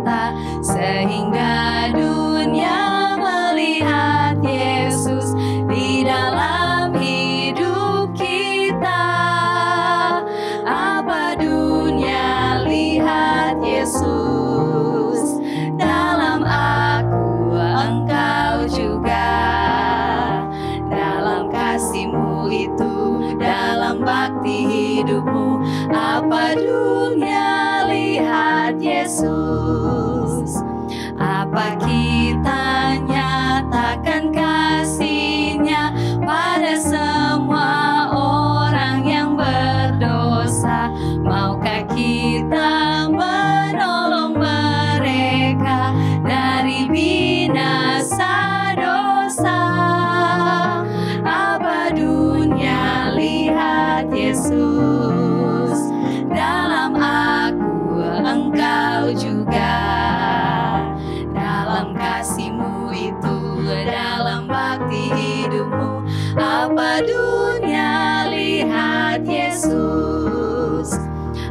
nyata, sehingga dunia melihat Yesus di dalam hidup kita. Apa dunia lihat Yesus dalam aku, engkau juga. Dalam kasih-Mu itu, dalam bakti hidupmu, apa dunia lihat Yesus. Apa kita nyatakan kasih-Nya pada semua orang yang berdosa. Maukah kita menolong mereka dari binasa dosa. Apa dunia lihat Yesus dalam aku, engkau juga. Dalam kasih-Mu itu, dalam bakti hidupmu, apa dunia lihat Yesus.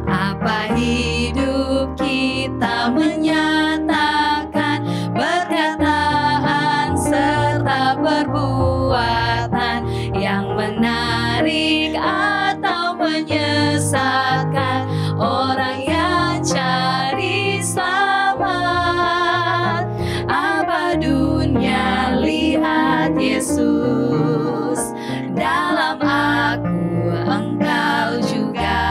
Apa hidup kita menyatakan perkataan serta perbuatan yang menarik atau menyesatkan orang yang cari selamat. Apa dunia lihat Yesus dalam aku, engkau juga.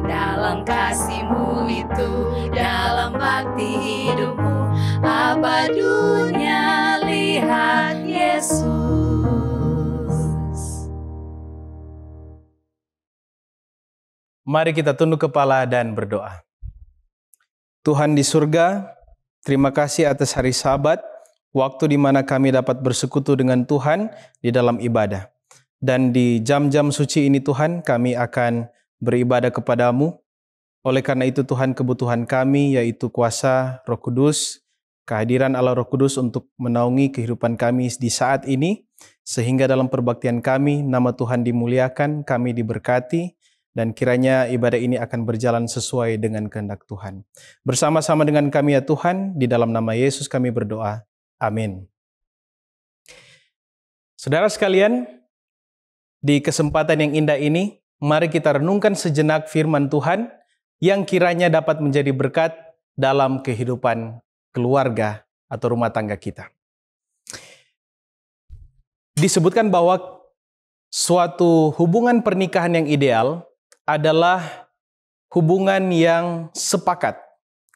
Dalam kasih-Mu itu, dalam bakti hidupmu, apa dunia lihat Yesus. Mari kita tunduk kepala dan berdoa. Tuhan di surga, terima kasih atas hari Sabat, waktu di mana kami dapat bersekutu dengan Tuhan di dalam ibadah. Dan di jam-jam suci ini Tuhan, kami akan beribadah kepadamu. Oleh karena itu Tuhan, kebutuhan kami yaitu kuasa Roh Kudus, kehadiran Allah Roh Kudus untuk menaungi kehidupan kami di saat ini, sehingga dalam perbaktian kami, nama Tuhan dimuliakan, kami diberkati, dan kiranya ibadah ini akan berjalan sesuai dengan kehendak Tuhan. Bersama-sama dengan kami ya Tuhan, di dalam nama Yesus kami berdoa. Amin. Saudara sekalian, di kesempatan yang indah ini, mari kita renungkan sejenak firman Tuhan yang kiranya dapat menjadi berkat dalam kehidupan keluarga atau rumah tangga kita. Disebutkan bahwa suatu hubungan pernikahan yang ideal adalah hubungan yang sepakat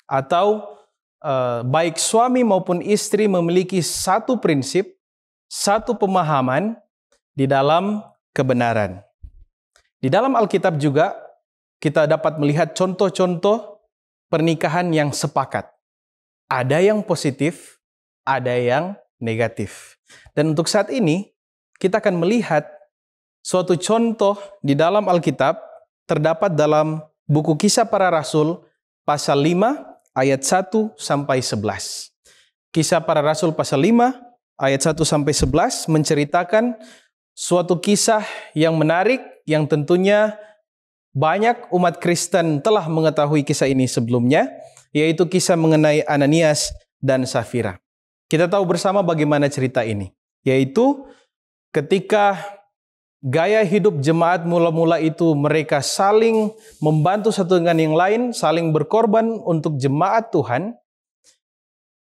atau baik suami maupun istri memiliki satu prinsip, satu pemahaman di dalam kebenaran. Di dalam Alkitab juga kita dapat melihat contoh-contoh pernikahan yang sepakat. Ada yang positif, ada yang negatif. Dan untuk saat ini, kita akan melihat suatu contoh di dalam Alkitab terdapat dalam buku Kisah Para Rasul pasal 5 ayat 1 sampai 11. Kisah Para Rasul pasal 5 ayat 1 sampai 11 menceritakan suatu kisah yang menarik yang tentunya banyak umat Kristen telah mengetahui kisah ini sebelumnya, yaitu kisah mengenai Ananias dan Safira. Kita tahu bersama bagaimana cerita ini, yaitu ketika gaya hidup jemaat mula-mula itu mereka saling membantu satu dengan yang lain, saling berkorban untuk jemaat Tuhan.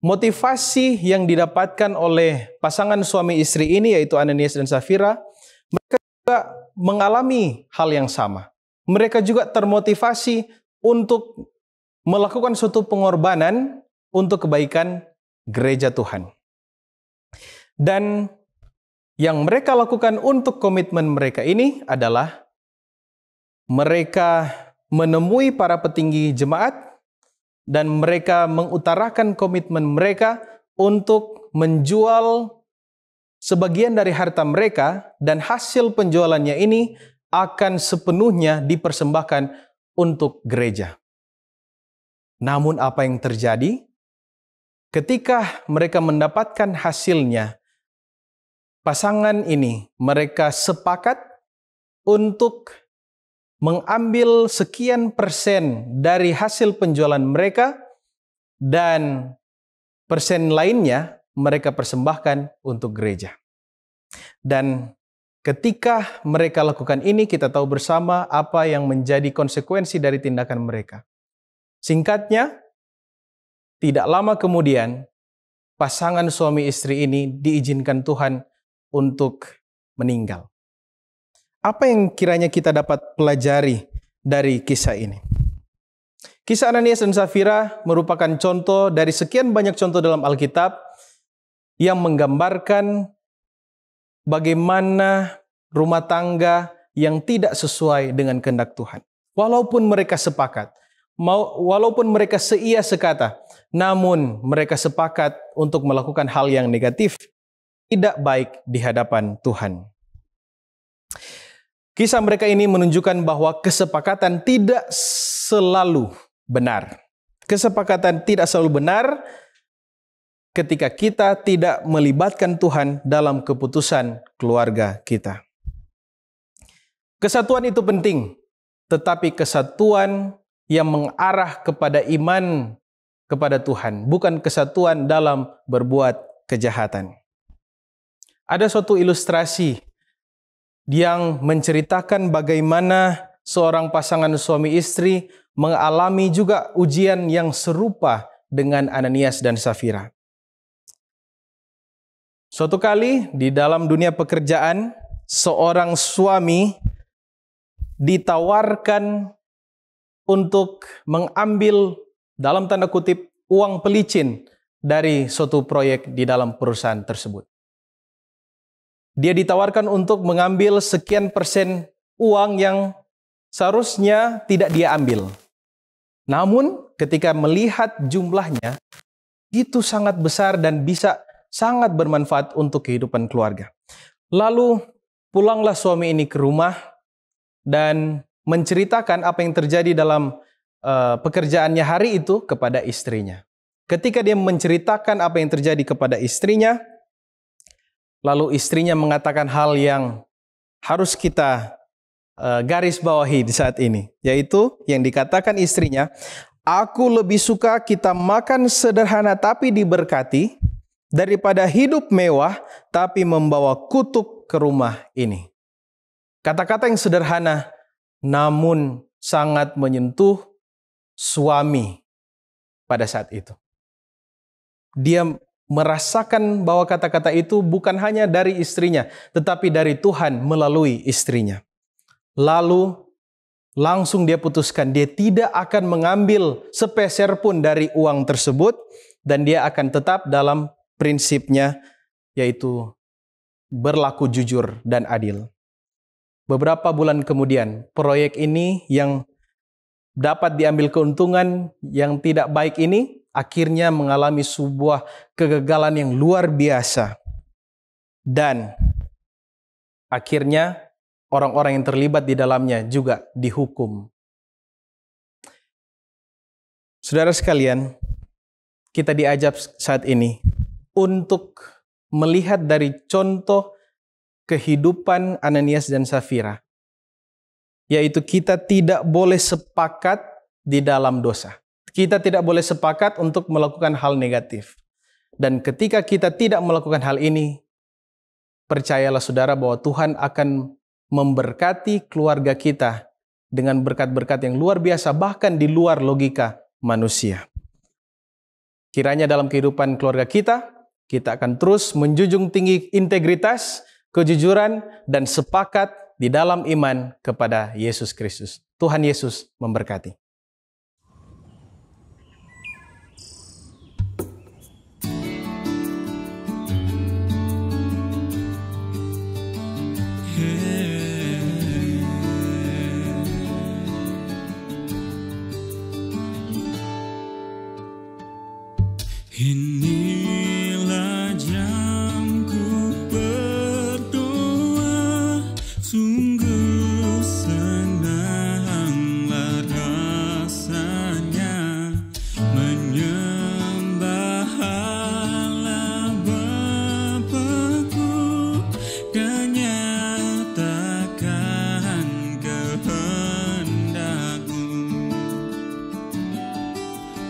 Motivasi yang didapatkan oleh pasangan suami istri ini, yaitu Ananias dan Safira, mereka juga mengalami hal yang sama. Mereka juga termotivasi untuk melakukan suatu pengorbanan untuk kebaikan gereja Tuhan. Dan yang mereka lakukan untuk komitmen mereka ini adalah mereka menemui para petinggi jemaat dan mereka mengutarakan komitmen mereka untuk menjual sebagian dari harta mereka dan hasil penjualannya ini akan sepenuhnya dipersembahkan untuk gereja. Namun apa yang terjadi? Ketika mereka mendapatkan hasilnya, pasangan ini mereka sepakat untuk mengambil sekian persen dari hasil penjualan mereka dan persen lainnya mereka persembahkan untuk gereja. Dan ketika mereka lakukan ini, kita tahu bersama apa yang menjadi konsekuensi dari tindakan mereka. Singkatnya, tidak lama kemudian, pasangan suami istri ini diizinkan Tuhan untuk meninggal. Apa yang kiranya kita dapat pelajari dari kisah ini? Kisah Ananias dan Safira merupakan contoh dari sekian banyak contoh dalam Alkitab yang menggambarkan bagaimana rumah tangga yang tidak sesuai dengan kehendak Tuhan. Walaupun mereka sepakat, walaupun mereka seia sekata, namun mereka sepakat untuk melakukan hal yang negatif, tidak baik di hadapan Tuhan. Kisah mereka ini menunjukkan bahwa kesepakatan tidak selalu benar. Kesepakatan tidak selalu benar ketika kita tidak melibatkan Tuhan dalam keputusan keluarga kita. Kesatuan itu penting, tetapi kesatuan yang mengarah kepada iman kepada Tuhan, bukan kesatuan dalam berbuat kejahatan. Ada suatu ilustrasi yang menceritakan bagaimana seorang pasangan suami istri mengalami juga ujian yang serupa dengan Ananias dan Safira. Suatu kali di dalam dunia pekerjaan, seorang suami ditawarkan untuk mengambil dalam tanda kutip uang pelicin dari suatu proyek di dalam perusahaan tersebut. Dia ditawarkan untuk mengambil sekian persen uang yang seharusnya tidak dia ambil. Namun ketika melihat jumlahnya, itu sangat besar dan bisa sangat bermanfaat untuk kehidupan keluarga. Lalu pulanglah suami ini ke rumah dan menceritakan apa yang terjadi dalam pekerjaannya hari itu kepada istrinya. Ketika dia menceritakan apa yang terjadi kepada istrinya, lalu istrinya mengatakan hal yang harus kita garis bawahi di saat ini, yaitu yang dikatakan istrinya, "Aku lebih suka kita makan sederhana tapi diberkati, daripada hidup mewah tapi membawa kutuk ke rumah ini." Kata-kata yang sederhana namun sangat menyentuh suami pada saat itu. Dia merasakan bahwa kata-kata itu bukan hanya dari istrinya, tetapi dari Tuhan melalui istrinya. Lalu langsung dia putuskan dia tidak akan mengambil sepeser pun dari uang tersebut, dan dia akan tetap dalam prinsipnya, yaitu berlaku jujur dan adil. Beberapa bulan kemudian, proyek ini yang dapat diambil keuntungan yang tidak baik ini akhirnya mengalami sebuah kegagalan yang luar biasa. Dan akhirnya orang-orang yang terlibat di dalamnya juga dihukum. Saudara sekalian, kita diajak saat ini untuk melihat dari contoh kehidupan Ananias dan Safira, yaitu kita tidak boleh sepakat di dalam dosa. Kita tidak boleh sepakat untuk melakukan hal negatif. Dan ketika kita tidak melakukan hal ini, percayalah saudara bahwa Tuhan akan memberkati keluarga kita dengan berkat-berkat yang luar biasa, bahkan di luar logika manusia. Kiranya dalam kehidupan keluarga kita akan terus menjunjung tinggi integritas, kejujuran, dan sepakat di dalam iman kepada Yesus Kristus. Tuhan Yesus memberkati. Inilah jamku berdoa, sungguh senanglah rasanya menyembah Allah Bapa-Ku dan nyatakan kehendak-Mu.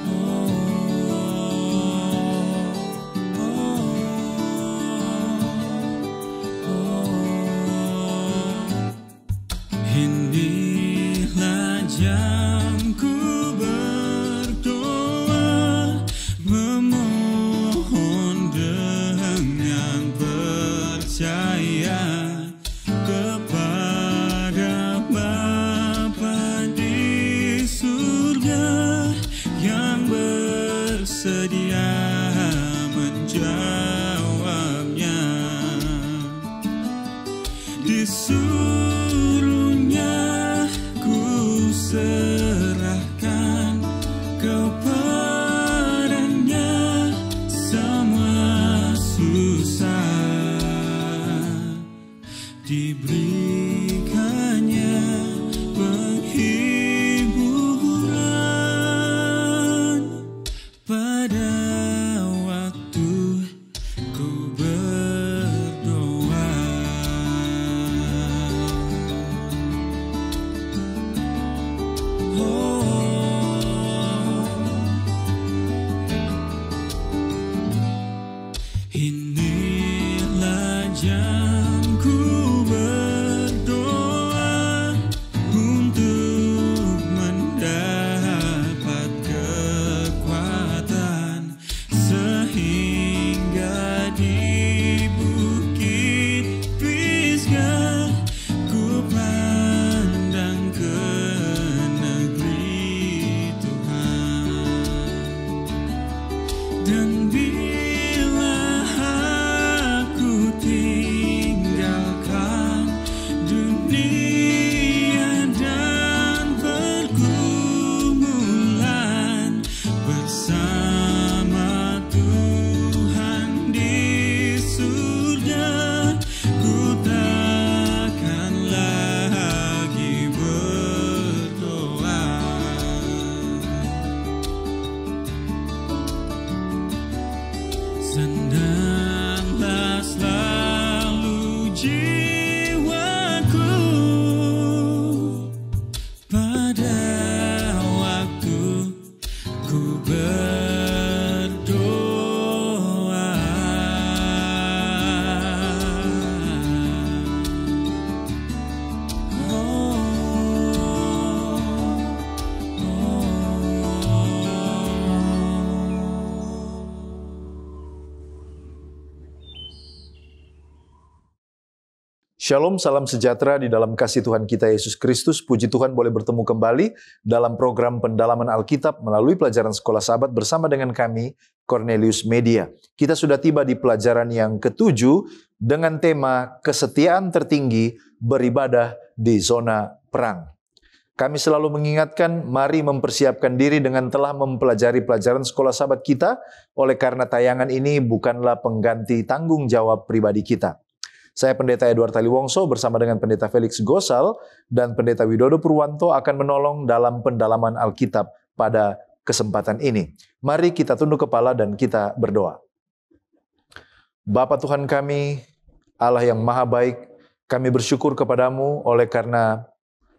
Oh, bersedia menjawabnya. Disuruhnya ku serahkan kepadanya semua susah, diberikannya penghiburan pada waktu ku berdoa. Inilah jamku berdoa untuk mendapat kekuatan, sehingga di bukit Pisgah ku pandang ke negeri Tuhan. Dan bila aku tinggalkan dunia dan pergumulan, bersama Tuhan di surga, ku takkan lagi berdoa. Senanglah selalu jiwaku pada waktu ku berdoa. Shalom, salam sejahtera di dalam kasih Tuhan kita Yesus Kristus. Puji Tuhan boleh bertemu kembali dalam program pendalaman Alkitab melalui pelajaran Sekolah Sahabat bersama dengan kami, Cornelius Media. Kita sudah tiba di pelajaran yang ke-7 dengan tema kesetiaan tertinggi beribadah di zona perang. Kami selalu mengingatkan, mari mempersiapkan diri dengan telah mempelajari pelajaran Sekolah Sahabat kita, oleh karena tayangan ini bukanlah pengganti tanggung jawab pribadi kita. Saya Pendeta Edward Taliwongso bersama dengan Pendeta Felix Gosal dan Pendeta Widodo Purwanto akan menolong dalam pendalaman Alkitab pada kesempatan ini. Mari kita tunduk kepala dan kita berdoa. Bapa Tuhan kami, Allah yang maha baik, kami bersyukur kepadamu oleh karena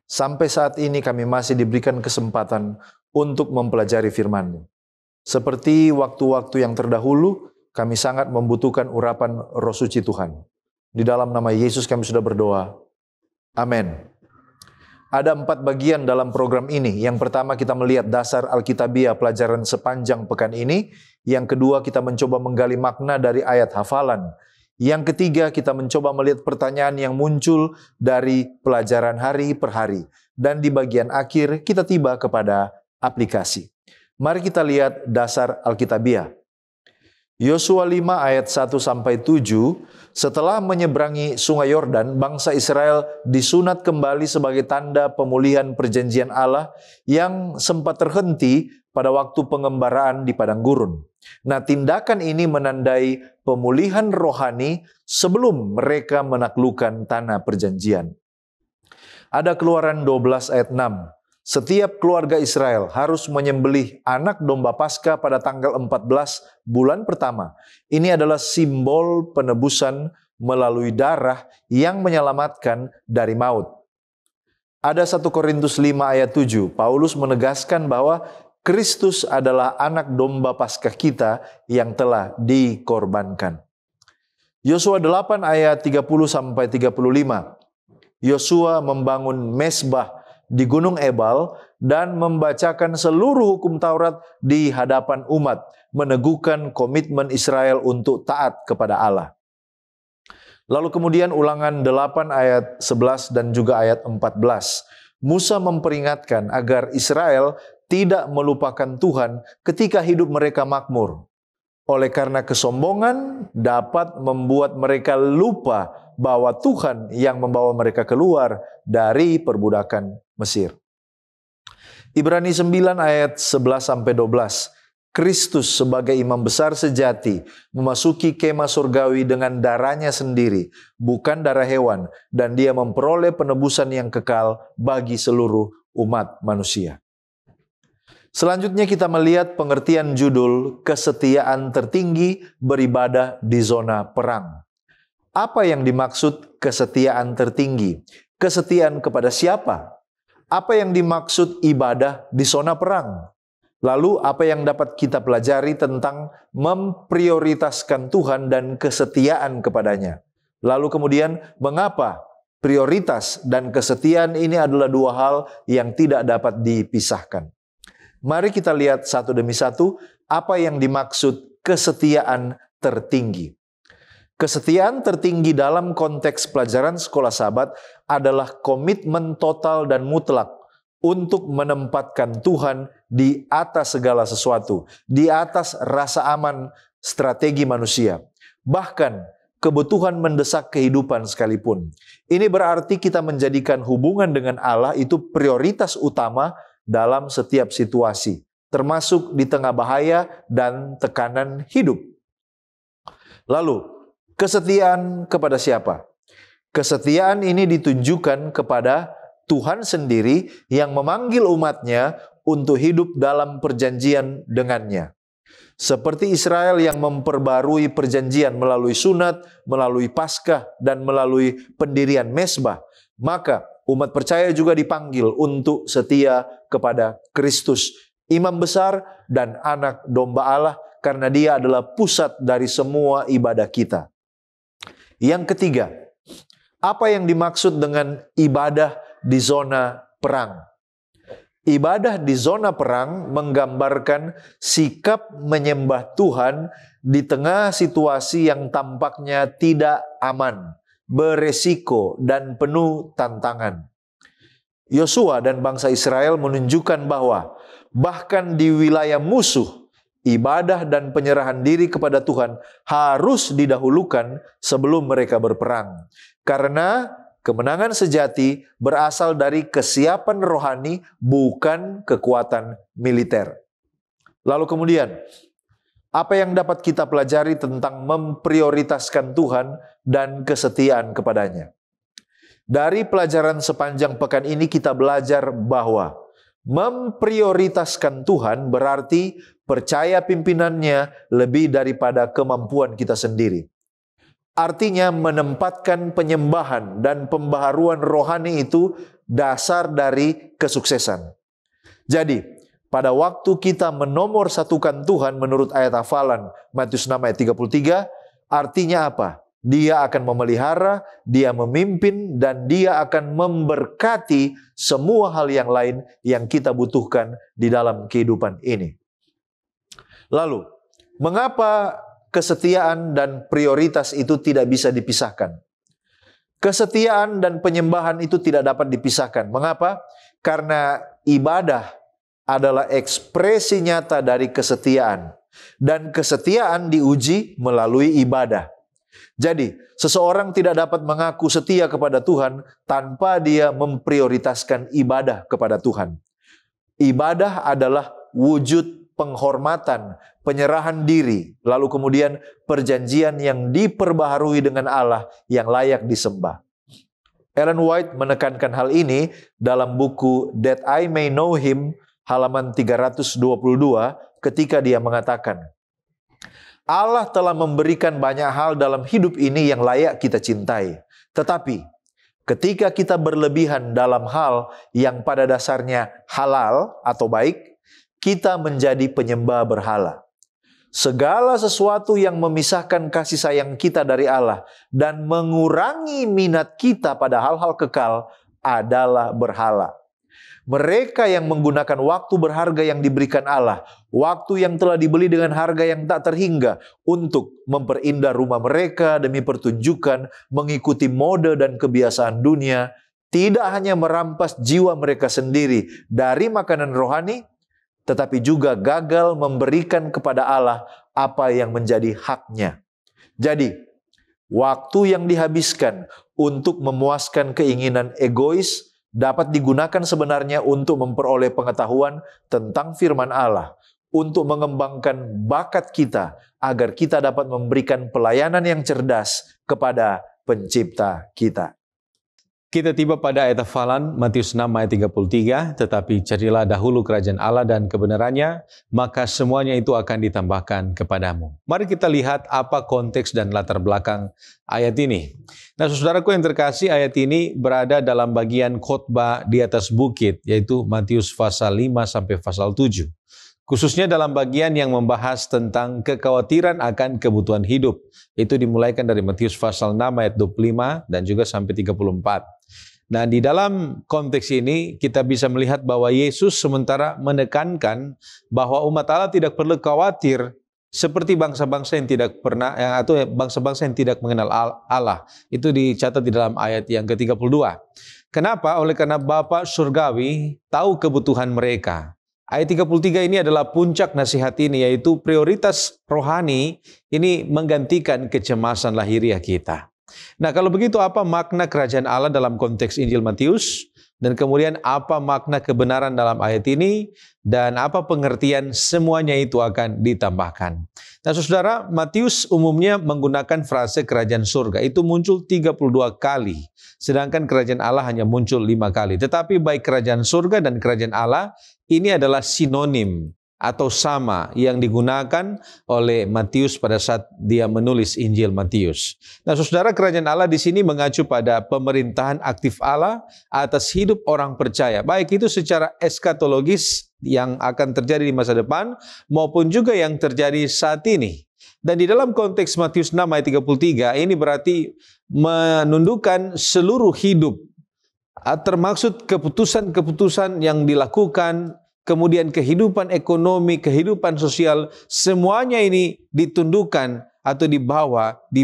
sampai saat ini kami masih diberikan kesempatan untuk mempelajari firman-Mu. Seperti waktu-waktu yang terdahulu, kami sangat membutuhkan urapan Roh Suci Tuhan. Di dalam nama Yesus kami sudah berdoa. Amin. Ada 4 bagian dalam program ini. Yang pertama kita melihat dasar Alkitabiah pelajaran sepanjang pekan ini. Yang kedua kita mencoba menggali makna dari ayat hafalan. Yang ketiga kita mencoba melihat pertanyaan yang muncul dari pelajaran hari per hari. Dan di bagian akhir kita tiba kepada aplikasi. Mari kita lihat dasar Alkitabiah. Yosua 5 ayat 1-7, setelah menyeberangi sungai Yordan, bangsa Israel disunat kembali sebagai tanda pemulihan perjanjian Allah yang sempat terhenti pada waktu pengembaraan di padang gurun. Nah, tindakan ini menandai pemulihan rohani sebelum mereka menaklukkan tanah perjanjian. Ada Keluaran 12 ayat 6. Setiap keluarga Israel harus menyembelih anak domba Paskah pada tanggal 14 bulan pertama. Ini adalah simbol penebusan melalui darah yang menyelamatkan dari maut. Ada 1 Korintus 5 ayat 7. Paulus menegaskan bahwa Kristus adalah anak domba Paskah kita yang telah dikorbankan. Yosua 8 ayat 30-35. Yosua membangun mezbah di Gunung Ebal dan membacakan seluruh hukum Taurat di hadapan umat, meneguhkan komitmen Israel untuk taat kepada Allah. Lalu kemudian Ulangan 8 ayat 11 dan juga ayat 14. Musa memperingatkan agar Israel tidak melupakan Tuhan ketika hidup mereka makmur. Oleh karena kesombongan dapat membuat mereka lupa bahwa Tuhan yang membawa mereka keluar dari perbudakan Mesir. Ibrani 9 ayat 11-12. Kristus sebagai imam besar sejati memasuki kemah surgawi dengan darahnya sendiri, bukan darah hewan, dan dia memperoleh penebusan yang kekal bagi seluruh umat manusia. Selanjutnya kita melihat pengertian judul kesetiaan tertinggi beribadah di zona perang. Apa yang dimaksud kesetiaan tertinggi? Kesetiaan kepada siapa? Apa yang dimaksud ibadah di zona perang? Lalu apa yang dapat kita pelajari tentang memprioritaskan Tuhan dan kesetiaan kepadanya? Lalu kemudian mengapa prioritas dan kesetiaan ini adalah dua hal yang tidak dapat dipisahkan? Mari kita lihat satu demi satu apa yang dimaksud kesetiaan tertinggi. Kesetiaan tertinggi dalam konteks pelajaran sekolah Sabat adalah komitmen total dan mutlak untuk menempatkan Tuhan di atas segala sesuatu, di atas rasa aman strategi manusia, bahkan kebutuhan mendesak kehidupan sekalipun. Ini berarti kita menjadikan hubungan dengan Allah itu prioritas utama dalam setiap situasi, termasuk di tengah bahaya dan tekanan hidup. Lalu, kesetiaan kepada siapa? Kesetiaan ini ditunjukkan kepada Tuhan sendiri yang memanggil umatnya untuk hidup dalam perjanjian dengannya. Seperti Israel yang memperbarui perjanjian melalui sunat, melalui Paskah, dan melalui pendirian mezbah, maka umat percaya juga dipanggil untuk setia kepada Kristus, imam besar dan anak domba Allah, karena dia adalah pusat dari semua ibadah kita. Yang ketiga, apa yang dimaksud dengan ibadah di zona perang? Ibadah di zona perang menggambarkan sikap menyembah Tuhan di tengah situasi yang tampaknya tidak aman, beresiko, dan penuh tantangan. Yosua dan bangsa Israel menunjukkan bahwa bahkan di wilayah musuh, ibadah dan penyerahan diri kepada Tuhan harus didahulukan sebelum mereka berperang. Karena kemenangan sejati berasal dari kesiapan rohani, bukan kekuatan militer. Lalu kemudian, apa yang dapat kita pelajari tentang memprioritaskan Tuhan dan kesetiaan kepadanya? Dari pelajaran sepanjang pekan ini kita belajar bahwa memprioritaskan Tuhan berarti percaya pimpinannya lebih daripada kemampuan kita sendiri. Artinya menempatkan penyembahan dan pembaharuan rohani itu dasar dari kesuksesan. Jadi, pada waktu kita menomorsatukan Tuhan menurut ayat hafalan Matius 6 ayat 33, artinya apa? Dia akan memelihara, dia memimpin, dan dia akan memberkati semua hal yang lain yang kita butuhkan di dalam kehidupan ini. Lalu, mengapa kesetiaan dan prioritas itu tidak bisa dipisahkan? Kesetiaan dan penyembahan itu tidak dapat dipisahkan. Mengapa? Karena ibadah adalah ekspresi nyata dari kesetiaan. Dan kesetiaan diuji melalui ibadah. Jadi, seseorang tidak dapat mengaku setia kepada Tuhan tanpa dia memprioritaskan ibadah kepada Tuhan. Ibadah adalah wujud penghormatan, penyerahan diri, lalu kemudian perjanjian yang diperbaharui dengan Allah yang layak disembah. Ellen White menekankan hal ini dalam buku That I May Know Him, halaman 322, ketika dia mengatakan, Allah telah memberikan banyak hal dalam hidup ini yang layak kita cintai. Tetapi, ketika kita berlebihan dalam hal yang pada dasarnya halal atau baik, kita menjadi penyembah berhala. Segala sesuatu yang memisahkan kasih sayang kita dari Allah dan mengurangi minat kita pada hal-hal kekal adalah berhala. Mereka yang menggunakan waktu berharga yang diberikan Allah, waktu yang telah dibeli dengan harga yang tak terhingga, untuk memperindah rumah mereka demi pertunjukan, mengikuti mode dan kebiasaan dunia, tidak hanya merampas jiwa mereka sendiri dari makanan rohani, tetapi juga gagal memberikan kepada Allah apa yang menjadi haknya. Jadi, waktu yang dihabiskan untuk memuaskan keinginan egois dapat digunakan sebenarnya untuk memperoleh pengetahuan tentang firman Allah, untuk mengembangkan bakat kita agar kita dapat memberikan pelayanan yang cerdas kepada pencipta kita. Kita tiba pada ayat hafalan Matius 6 ayat 33, tetapi carilah dahulu kerajaan Allah dan kebenarannya, maka semuanya itu akan ditambahkan kepadamu. Mari kita lihat apa konteks dan latar belakang ayat ini. Nah, saudaraku yang terkasih, ayat ini berada dalam bagian khotbah di atas bukit, yaitu Matius pasal 5 sampai pasal 7. Khususnya dalam bagian yang membahas tentang kekhawatiran akan kebutuhan hidup. Itu dimulaikan dari Matius pasal 6 ayat 25 dan juga sampai 34. Nah, di dalam konteks ini kita bisa melihat bahwa Yesus sementara menekankan bahwa umat Allah tidak perlu khawatir seperti bangsa-bangsa yang tidak pernah atau bangsa-bangsa yang tidak mengenal Allah. Itu dicatat di dalam ayat yang ke-32. Kenapa? Oleh karena Bapa surgawi tahu kebutuhan mereka. Ayat 33 ini adalah puncak nasihat ini, yaitu prioritas rohani ini menggantikan kecemasan lahiriah kita. Nah, kalau begitu apa makna kerajaan Allah dalam konteks Injil Matius? Dan kemudian apa makna kebenaran dalam ayat ini? Dan apa pengertian semuanya itu akan ditambahkan? Nah, saudara, Matius umumnya menggunakan frase kerajaan surga. Itu muncul 32 kali. Sedangkan kerajaan Allah hanya muncul 5 kali. Tetapi baik kerajaan surga dan kerajaan Allah ini adalah sinonim atau sama yang digunakan oleh Matius pada saat dia menulis Injil Matius. Nah, saudara, kerajaan Allah di sini mengacu pada pemerintahan aktif Allah atas hidup orang percaya, baik itu secara eskatologis yang akan terjadi di masa depan maupun juga yang terjadi saat ini. Dan di dalam konteks Matius 6 ayat 33 ini berarti menundukkan seluruh hidup, termaksud keputusan-keputusan yang dilakukan, kemudian kehidupan ekonomi, kehidupan sosial, semuanya ini ditundukkan atau di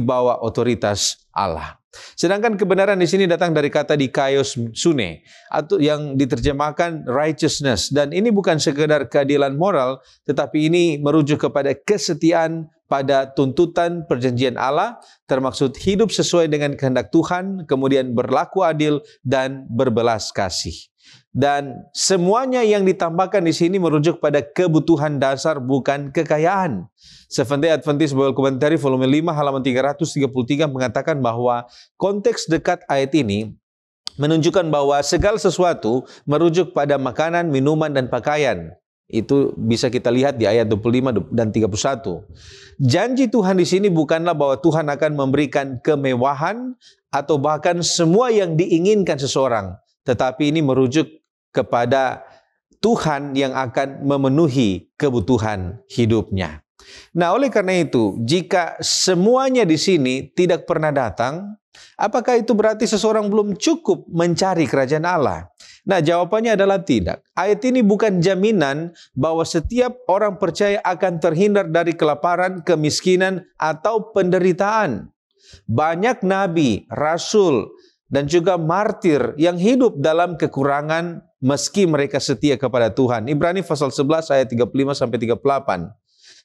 bawah otoritas Allah. Sedangkan kebenaran di sini datang dari kata dikaios sune, atau yang diterjemahkan righteousness. Dan ini bukan sekedar keadilan moral, tetapi ini merujuk kepada kesetiaan pada tuntutan perjanjian Allah, termaksud hidup sesuai dengan kehendak Tuhan, kemudian berlaku adil dan berbelas kasih. Dan semuanya yang ditambahkan di sini merujuk pada kebutuhan dasar, bukan kekayaan. Seventh-day Adventist Bible Commentary volume 5 halaman 333 mengatakan bahwa konteks dekat ayat ini menunjukkan bahwa segala sesuatu merujuk pada makanan, minuman, dan pakaian. Itu bisa kita lihat di ayat 25 dan 31. Janji Tuhan di sini bukanlah bahwa Tuhan akan memberikan kemewahan atau bahkan semua yang diinginkan seseorang, tetapi ini merujuk kepada Tuhan yang akan memenuhi kebutuhan hidupnya. Nah, oleh karena itu, jika semuanya di sini tidak pernah datang, apakah itu berarti seseorang belum cukup mencari kerajaan Allah? Nah, jawabannya adalah tidak. Ayat ini bukan jaminan bahwa setiap orang percaya akan terhindar dari kelaparan, kemiskinan, atau penderitaan. Banyak nabi, rasul, dan juga martir yang hidup dalam kekurangan meski mereka setia kepada Tuhan. Ibrani pasal 11 ayat 35 sampai 38.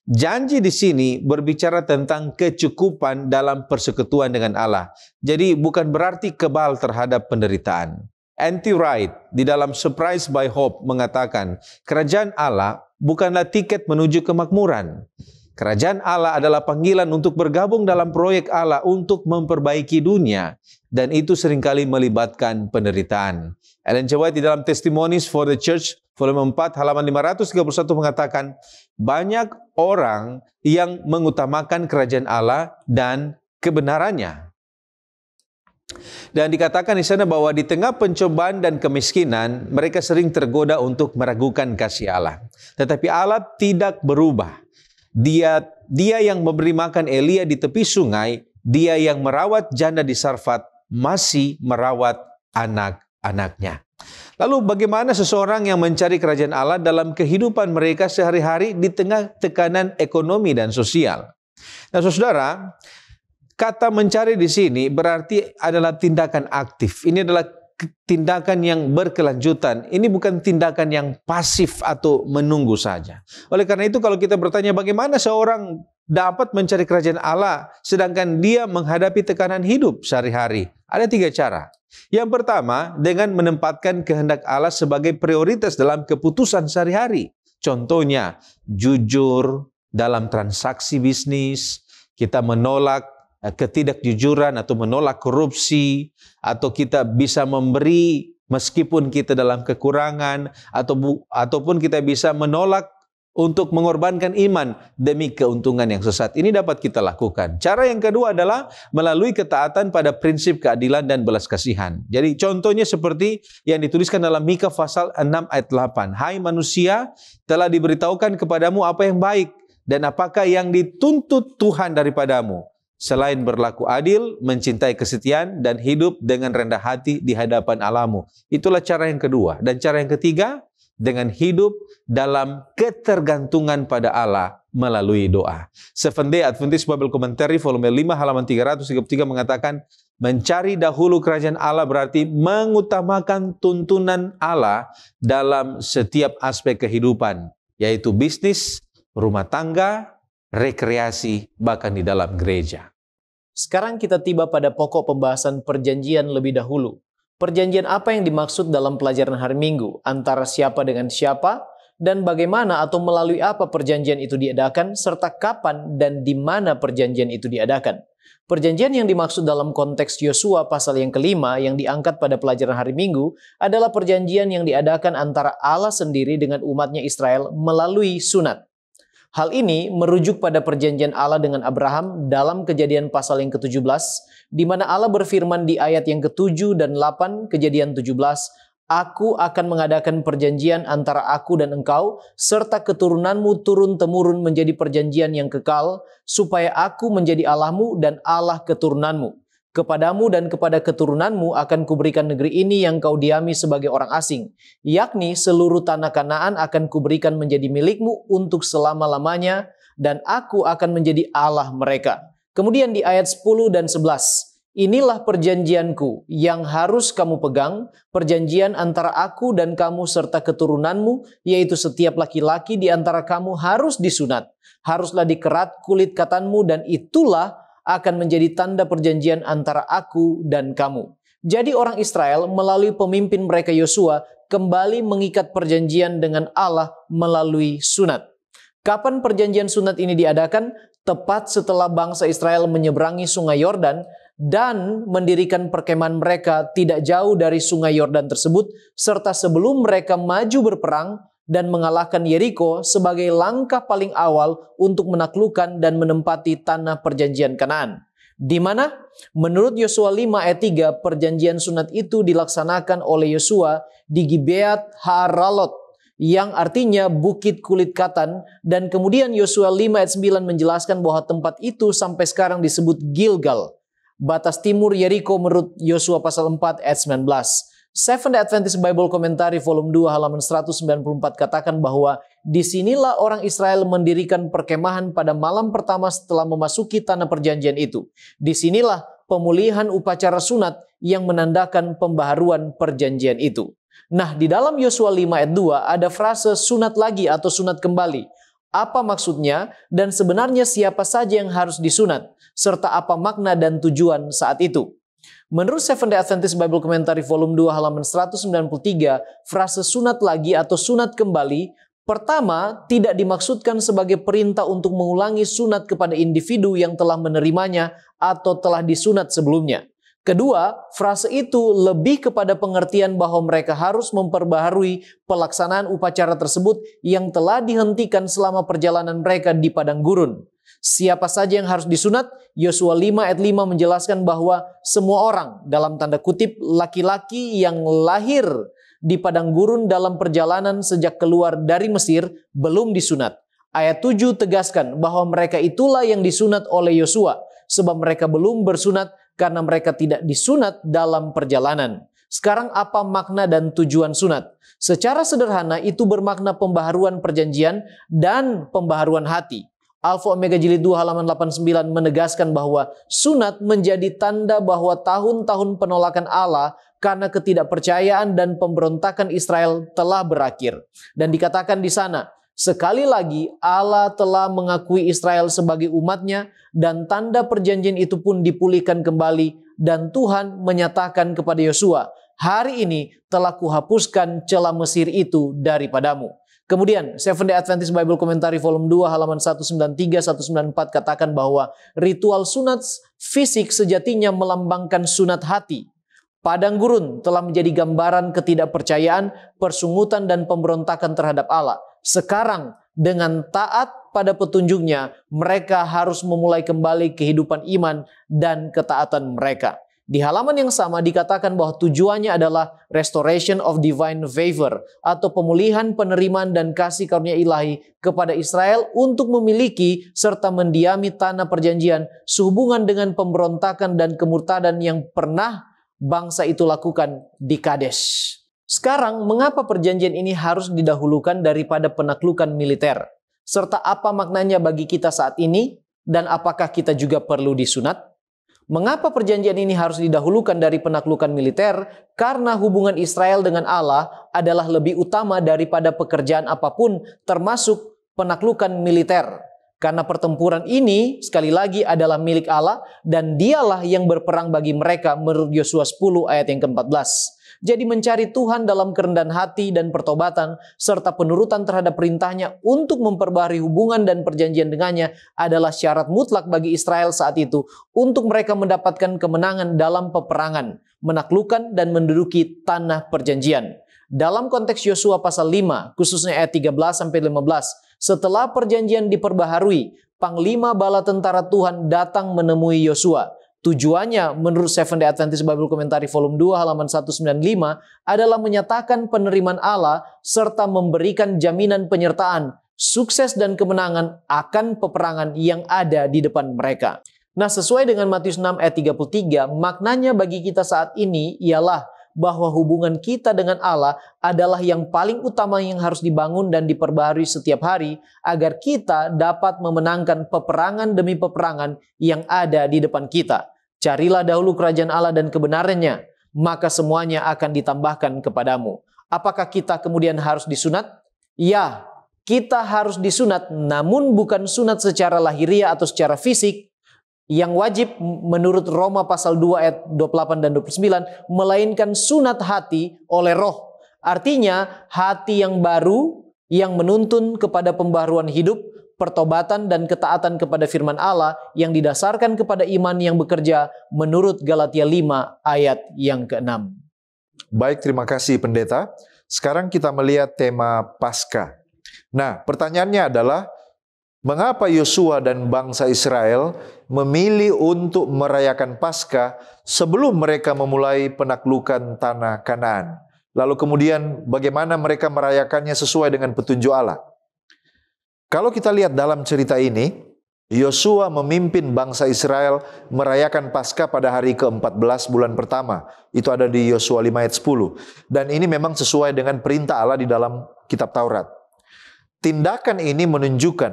Janji di sini berbicara tentang kecukupan dalam persekutuan dengan Allah. Jadi bukan berarti kebal terhadap penderitaan. N.T. Wright di dalam Surprised by Hope mengatakan, kerajaan Allah bukanlah tiket menuju kemakmuran. Kerajaan Allah adalah panggilan untuk bergabung dalam proyek Allah untuk memperbaiki dunia, dan itu seringkali melibatkan penderitaan. Ellen G. White di dalam Testimonies for the Church volume 4 halaman 531 mengatakan, banyak orang yang mengutamakan kerajaan Allah dan kebenarannya. Dan dikatakan di sana bahwa di tengah pencobaan dan kemiskinan, mereka sering tergoda untuk meragukan kasih Allah. Tetapi Allah tidak berubah. Dia yang memberi makan Elia di tepi sungai, dia yang merawat janda di Sarfat, masih merawat anak-anaknya. Lalu bagaimana seseorang yang mencari kerajaan Allah dalam kehidupan mereka sehari-hari di tengah tekanan ekonomi dan sosial? Nah, saudara, kata mencari di sini berarti adalah tindakan aktif. Ini adalah tindakan yang berkelanjutan. Ini bukan tindakan yang pasif atau menunggu saja. Oleh karena itu kalau kita bertanya bagaimana seorang dapat mencari kerajaan Allah sedangkan dia menghadapi tekanan hidup sehari-hari, ada 3 cara. Yang pertama, dengan menempatkan kehendak Allah sebagai prioritas dalam keputusan sehari-hari. Contohnya, jujur dalam transaksi bisnis, kita menolak ketidakjujuran atau menolak korupsi, atau kita bisa memberi meskipun kita dalam kekurangan, ataupun kita bisa menolak untuk mengorbankan iman demi keuntungan yang sesat. Ini dapat kita lakukan. Cara yang kedua adalah melalui ketaatan pada prinsip keadilan dan belas kasihan. Jadi contohnya seperti yang dituliskan dalam Mika pasal 6 ayat 8. Hai manusia, telah diberitahukan kepadamu apa yang baik dan apakah yang dituntut Tuhan daripadamu, selain berlaku adil, mencintai kesetiaan, dan hidup dengan rendah hati di hadapan Allahmu. Itulah cara yang kedua. Dan cara yang ketiga, dengan hidup dalam ketergantungan pada Allah melalui doa. Seventh Day Adventist Bible Commentary volume 5 halaman 333 mengatakan, mencari dahulu kerajaan Allah berarti mengutamakan tuntunan Allah dalam setiap aspek kehidupan, yaitu bisnis, rumah tangga, rekreasi, bahkan di dalam gereja. Sekarang kita tiba pada pokok pembahasan perjanjian lebih dahulu. Perjanjian apa yang dimaksud dalam pelajaran hari Minggu? Antara siapa dengan siapa? Dan bagaimana atau melalui apa perjanjian itu diadakan? Serta kapan dan di mana perjanjian itu diadakan? Perjanjian yang dimaksud dalam konteks Yosua pasal yang kelima yang diangkat pada pelajaran hari Minggu adalah perjanjian yang diadakan antara Allah sendiri dengan umatnya Israel melalui sunat. Hal ini merujuk pada perjanjian Allah dengan Abraham dalam Kejadian pasal yang ke-17, di mana Allah berfirman di ayat yang ke-7 dan 8 Kejadian 17, Aku akan mengadakan perjanjian antara aku dan engkau, serta keturunanmu turun-temurun menjadi perjanjian yang kekal, supaya aku menjadi Allahmu dan Allah keturunanmu. Kepadamu dan kepada keturunanmu akan kuberikan negeri ini yang kau diami sebagai orang asing, yakni seluruh tanah Kanaan akan kuberikan menjadi milikmu untuk selama-lamanya, dan aku akan menjadi Allah mereka. Kemudian di ayat 10 dan 11, inilah perjanjianku yang harus kamu pegang, perjanjian antara aku dan kamu serta keturunanmu, yaitu setiap laki-laki di antara kamu harus disunat, haruslah dikerat kulit katanmu, dan itulah akan menjadi tanda perjanjian antara aku dan kamu. Jadi orang Israel melalui pemimpin mereka Yosua kembali mengikat perjanjian dengan Allah melalui sunat. Kapan perjanjian sunat ini diadakan? Tepat setelah bangsa Israel menyeberangi sungai Yordan dan mendirikan perkemahan mereka tidak jauh dari sungai Yordan tersebut, serta sebelum mereka maju berperang dan mengalahkan Yeriko sebagai langkah paling awal untuk menaklukkan dan menempati tanah perjanjian Kanaan. Di mana? Menurut Yosua 5 ayat 3, perjanjian sunat itu dilaksanakan oleh Yosua di Gibeat Ha'aralot, yang artinya bukit kulit katan, dan kemudian Yosua 5 ayat 9 menjelaskan bahwa tempat itu sampai sekarang disebut Gilgal, batas timur Yeriko menurut Yosua pasal 4 ayat 19. Seventh Day Adventist Bible Commentary volume 2 halaman 194 katakan bahwa disinilah orang Israel mendirikan perkemahan pada malam pertama setelah memasuki tanah perjanjian itu. Disinilah pemulihan upacara sunat yang menandakan pembaharuan perjanjian itu. Nah, di dalam Yosua 5 ayat 2 ada frase sunat lagi atau sunat kembali. Apa maksudnya dan sebenarnya siapa saja yang harus disunat, serta apa makna dan tujuan saat itu? Menurut Seventh Day Adventist Bible Commentary volume 2 halaman 193, frase sunat lagi atau sunat kembali, pertama, tidak dimaksudkan sebagai perintah untuk mengulangi sunat kepada individu yang telah menerimanya atau telah disunat sebelumnya. Kedua, frase itu lebih kepada pengertian bahwa mereka harus memperbaharui pelaksanaan upacara tersebut yang telah dihentikan selama perjalanan mereka di padang gurun. Siapa saja yang harus disunat? Yosua 5 ayat 5 menjelaskan bahwa semua orang, dalam tanda kutip laki-laki yang lahir di padang gurun dalam perjalanan sejak keluar dari Mesir belum disunat. Ayat 7 tegaskan bahwa mereka itulah yang disunat oleh Yosua, sebab mereka belum bersunat karena mereka tidak disunat dalam perjalanan. Sekarang apa makna dan tujuan sunat? Secara sederhana itu bermakna pembaharuan perjanjian dan pembaharuan hati. Alfa Omega Jilid 2 halaman 89 menegaskan bahwa sunat menjadi tanda bahwa tahun-tahun penolakan Allah karena ketidakpercayaan dan pemberontakan Israel telah berakhir. Dan dikatakan di sana, sekali lagi Allah telah mengakui Israel sebagai umatnya dan tanda perjanjian itu pun dipulihkan kembali, dan Tuhan menyatakan kepada Yosua, hari ini telah kuhapuskan celah Mesir itu daripadamu. Kemudian Seventh Day Adventist Bible Commentary volume 2 halaman 193-194 katakan bahwa ritual sunat fisik sejatinya melambangkan sunat hati. Padang gurun telah menjadi gambaran ketidakpercayaan, persungutan dan pemberontakan terhadap Allah. Sekarang dengan taat pada petunjuknya, mereka harus memulai kembali kehidupan iman dan ketaatan mereka. Di halaman yang sama dikatakan bahwa tujuannya adalah restoration of divine favor atau pemulihan penerimaan dan kasih karunia ilahi kepada Israel untuk memiliki serta mendiami tanah perjanjian sehubungan dengan pemberontakan dan kemurtadan yang pernah bangsa itu lakukan di Kadesh. Sekarang, mengapa perjanjian ini harus didahulukan daripada penaklukan militer? Serta apa maknanya bagi kita saat ini? Dan apakah kita juga perlu disunat? Mengapa perjanjian ini harus didahulukan dari penaklukan militer? Karena hubungan Israel dengan Allah adalah lebih utama daripada pekerjaan apapun, termasuk penaklukan militer. Karena pertempuran ini sekali lagi adalah milik Allah dan dialah yang berperang bagi mereka menurut Yosua 10 ayat yang ke-14. Jadi mencari Tuhan dalam kerendahan hati dan pertobatan serta penurutan terhadap perintahnya untuk memperbaharui hubungan dan perjanjian dengannya adalah syarat mutlak bagi Israel saat itu untuk mereka mendapatkan kemenangan dalam peperangan, menaklukkan dan menduduki tanah perjanjian. Dalam konteks Yosua pasal 5, khususnya ayat 13-15, setelah perjanjian diperbaharui, Panglima Bala Tentara Tuhan datang menemui Yosua. Tujuannya menurut Seventh Day Adventist Bible Commentary volume 2 halaman 195 adalah menyatakan penerimaan Allah serta memberikan jaminan penyertaan, sukses dan kemenangan akan peperangan yang ada di depan mereka. Nah, sesuai dengan Matius 6 ayat 33, maknanya bagi kita saat ini ialah bahwa hubungan kita dengan Allah adalah yang paling utama yang harus dibangun dan diperbaharui setiap hari agar kita dapat memenangkan peperangan demi peperangan yang ada di depan kita. Carilah dahulu kerajaan Allah dan kebenarannya, maka semuanya akan ditambahkan kepadamu. Apakah kita kemudian harus disunat? Ya, kita harus disunat, namun bukan sunat secara lahiriah atau secara fisik, yang wajib menurut Roma pasal 2 ayat 28 dan 29, melainkan sunat hati oleh roh. Artinya hati yang baru yang menuntun kepada pembaharuan hidup, pertobatan dan ketaatan kepada firman Allah yang didasarkan kepada iman yang bekerja menurut Galatia 5 ayat yang ke-6. Baik, terima kasih pendeta. Sekarang kita melihat tema Paskah. Nah, pertanyaannya adalah, mengapa Yosua dan bangsa Israel memilih untuk merayakan Paskah sebelum mereka memulai penaklukan tanah Kanaan? Lalu kemudian bagaimana mereka merayakannya sesuai dengan petunjuk Allah? Kalau kita lihat dalam cerita ini, Yosua memimpin bangsa Israel merayakan Paskah pada hari ke-14 bulan pertama. Itu ada di Yosua 5 ayat 10. Dan ini memang sesuai dengan perintah Allah di dalam kitab Taurat. Tindakan ini menunjukkan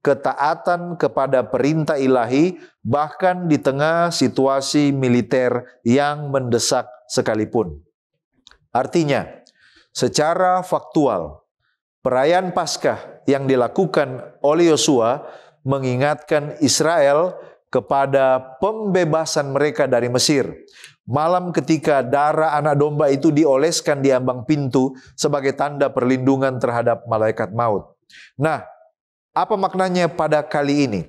ketaatan kepada perintah ilahi bahkan di tengah situasi militer yang mendesak sekalipun. Artinya, secara faktual, perayaan Paskah yang dilakukan oleh Yosua mengingatkan Israel kepada pembebasan mereka dari Mesir. Malam ketika darah anak domba itu dioleskan di ambang pintu sebagai tanda perlindungan terhadap malaikat maut. Nah, apa maknanya pada kali ini?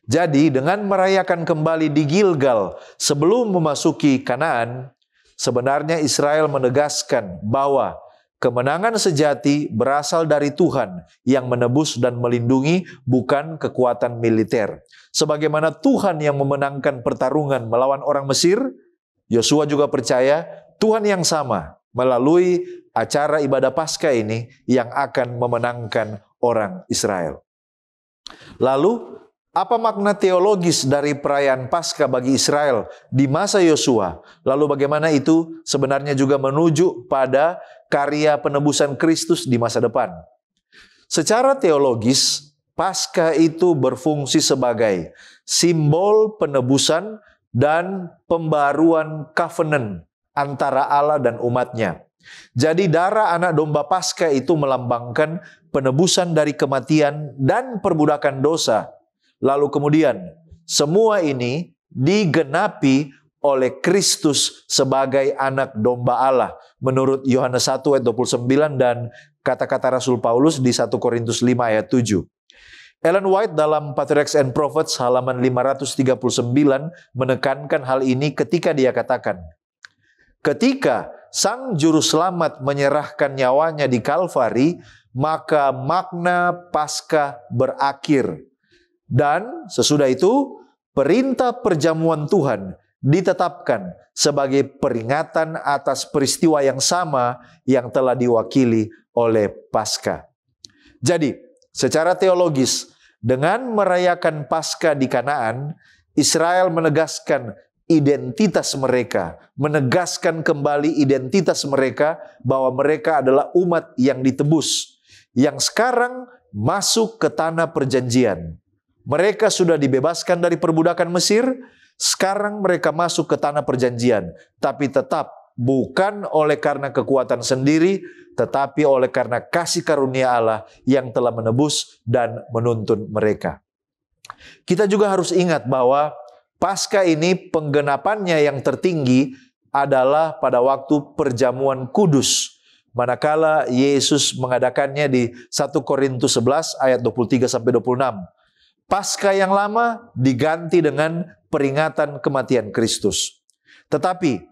Jadi dengan merayakan kembali di Gilgal sebelum memasuki Kanaan, sebenarnya Israel menegaskan bahwa kemenangan sejati berasal dari Tuhan yang menebus dan melindungi, bukan kekuatan militer. Sebagaimana Tuhan yang memenangkan pertarungan melawan orang Mesir, Yosua juga percaya Tuhan yang sama melalui acara ibadah Paskah ini yang akan memenangkan orang Israel. Lalu, apa makna teologis dari perayaan Paskah bagi Israel di masa Yosua? Lalu bagaimana itu sebenarnya juga menuju pada karya penebusan Kristus di masa depan? Secara teologis, Paskah itu berfungsi sebagai simbol penebusan dan pembaruan covenant antara Allah dan umatnya. Jadi darah anak domba Paskah itu melambangkan penebusan dari kematian dan perbudakan dosa. Lalu kemudian semua ini digenapi oleh Kristus sebagai anak domba Allah. Menurut Yohanes 1 ayat 29 dan kata-kata Rasul Paulus di 1 Korintus 5 ayat 7. Ellen White dalam Patriarchs and Prophets halaman 539 menekankan hal ini ketika dia katakan, ketika Sang Juru Selamat menyerahkan nyawanya di Kalvari, maka makna Paskah berakhir. Dan sesudah itu, perintah perjamuan Tuhan ditetapkan sebagai peringatan atas peristiwa yang sama yang telah diwakili oleh Paskah. Jadi, secara teologis, dengan merayakan Paskah di Kanaan, Israel menegaskan identitas mereka, menegaskan kembali identitas mereka bahwa mereka adalah umat yang ditebus, yang sekarang masuk ke tanah perjanjian. Mereka sudah dibebaskan dari perbudakan Mesir, sekarang mereka masuk ke tanah perjanjian, tapi tetap bukan oleh karena kekuatan sendiri, tetapi oleh karena kasih karunia Allah yang telah menebus dan menuntun mereka. Kita juga harus ingat bahwa Paskah ini penggenapannya yang tertinggi adalah pada waktu perjamuan kudus. Manakala Yesus mengadakannya di 1 Korintus 11 ayat 23-26. Paskah yang lama diganti dengan peringatan kematian Kristus. Tetapi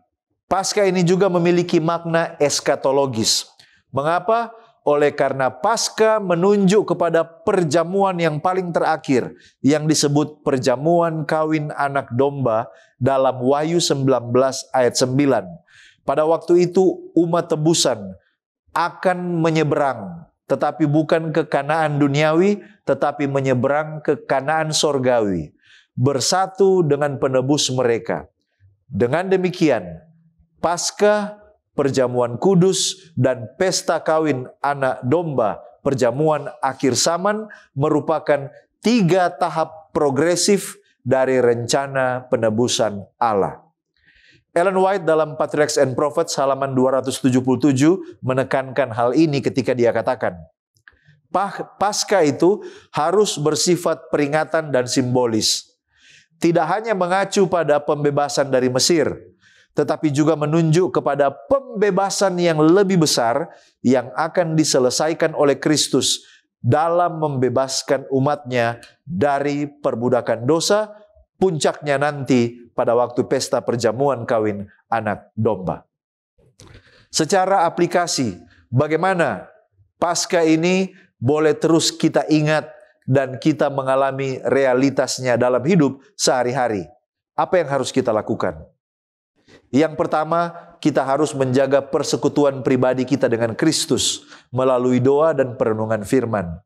Paskah ini juga memiliki makna eskatologis. Mengapa? Oleh karena Paskah menunjuk kepada perjamuan yang paling terakhir yang disebut perjamuan kawin anak domba dalam Wahyu 19 ayat 9. Pada waktu itu umat tebusan akan menyeberang, tetapi bukan ke Kanaan duniawi, tetapi menyeberang ke Kanaan sorgawi, bersatu dengan penebus mereka. Dengan demikian, Paskah, perjamuan kudus, dan pesta kawin anak domba, perjamuan akhir zaman, merupakan 3 tahap progresif dari rencana penebusan Allah. Ellen White dalam Patriarchs and Prophets halaman 277 menekankan hal ini ketika dia katakan, Paskah itu harus bersifat peringatan dan simbolis. Tidak hanya mengacu pada pembebasan dari Mesir, tetapi juga menunjuk kepada pembebasan yang lebih besar yang akan diselesaikan oleh Kristus dalam membebaskan umatnya dari perbudakan dosa, puncaknya nanti pada waktu pesta perjamuan kawin anak domba. Secara aplikasi, bagaimana Paskah ini boleh terus kita ingat dan kita mengalami realitasnya dalam hidup sehari-hari. Apa yang harus kita lakukan? Yang pertama, kita harus menjaga persekutuan pribadi kita dengan Kristus melalui doa dan perenungan firman.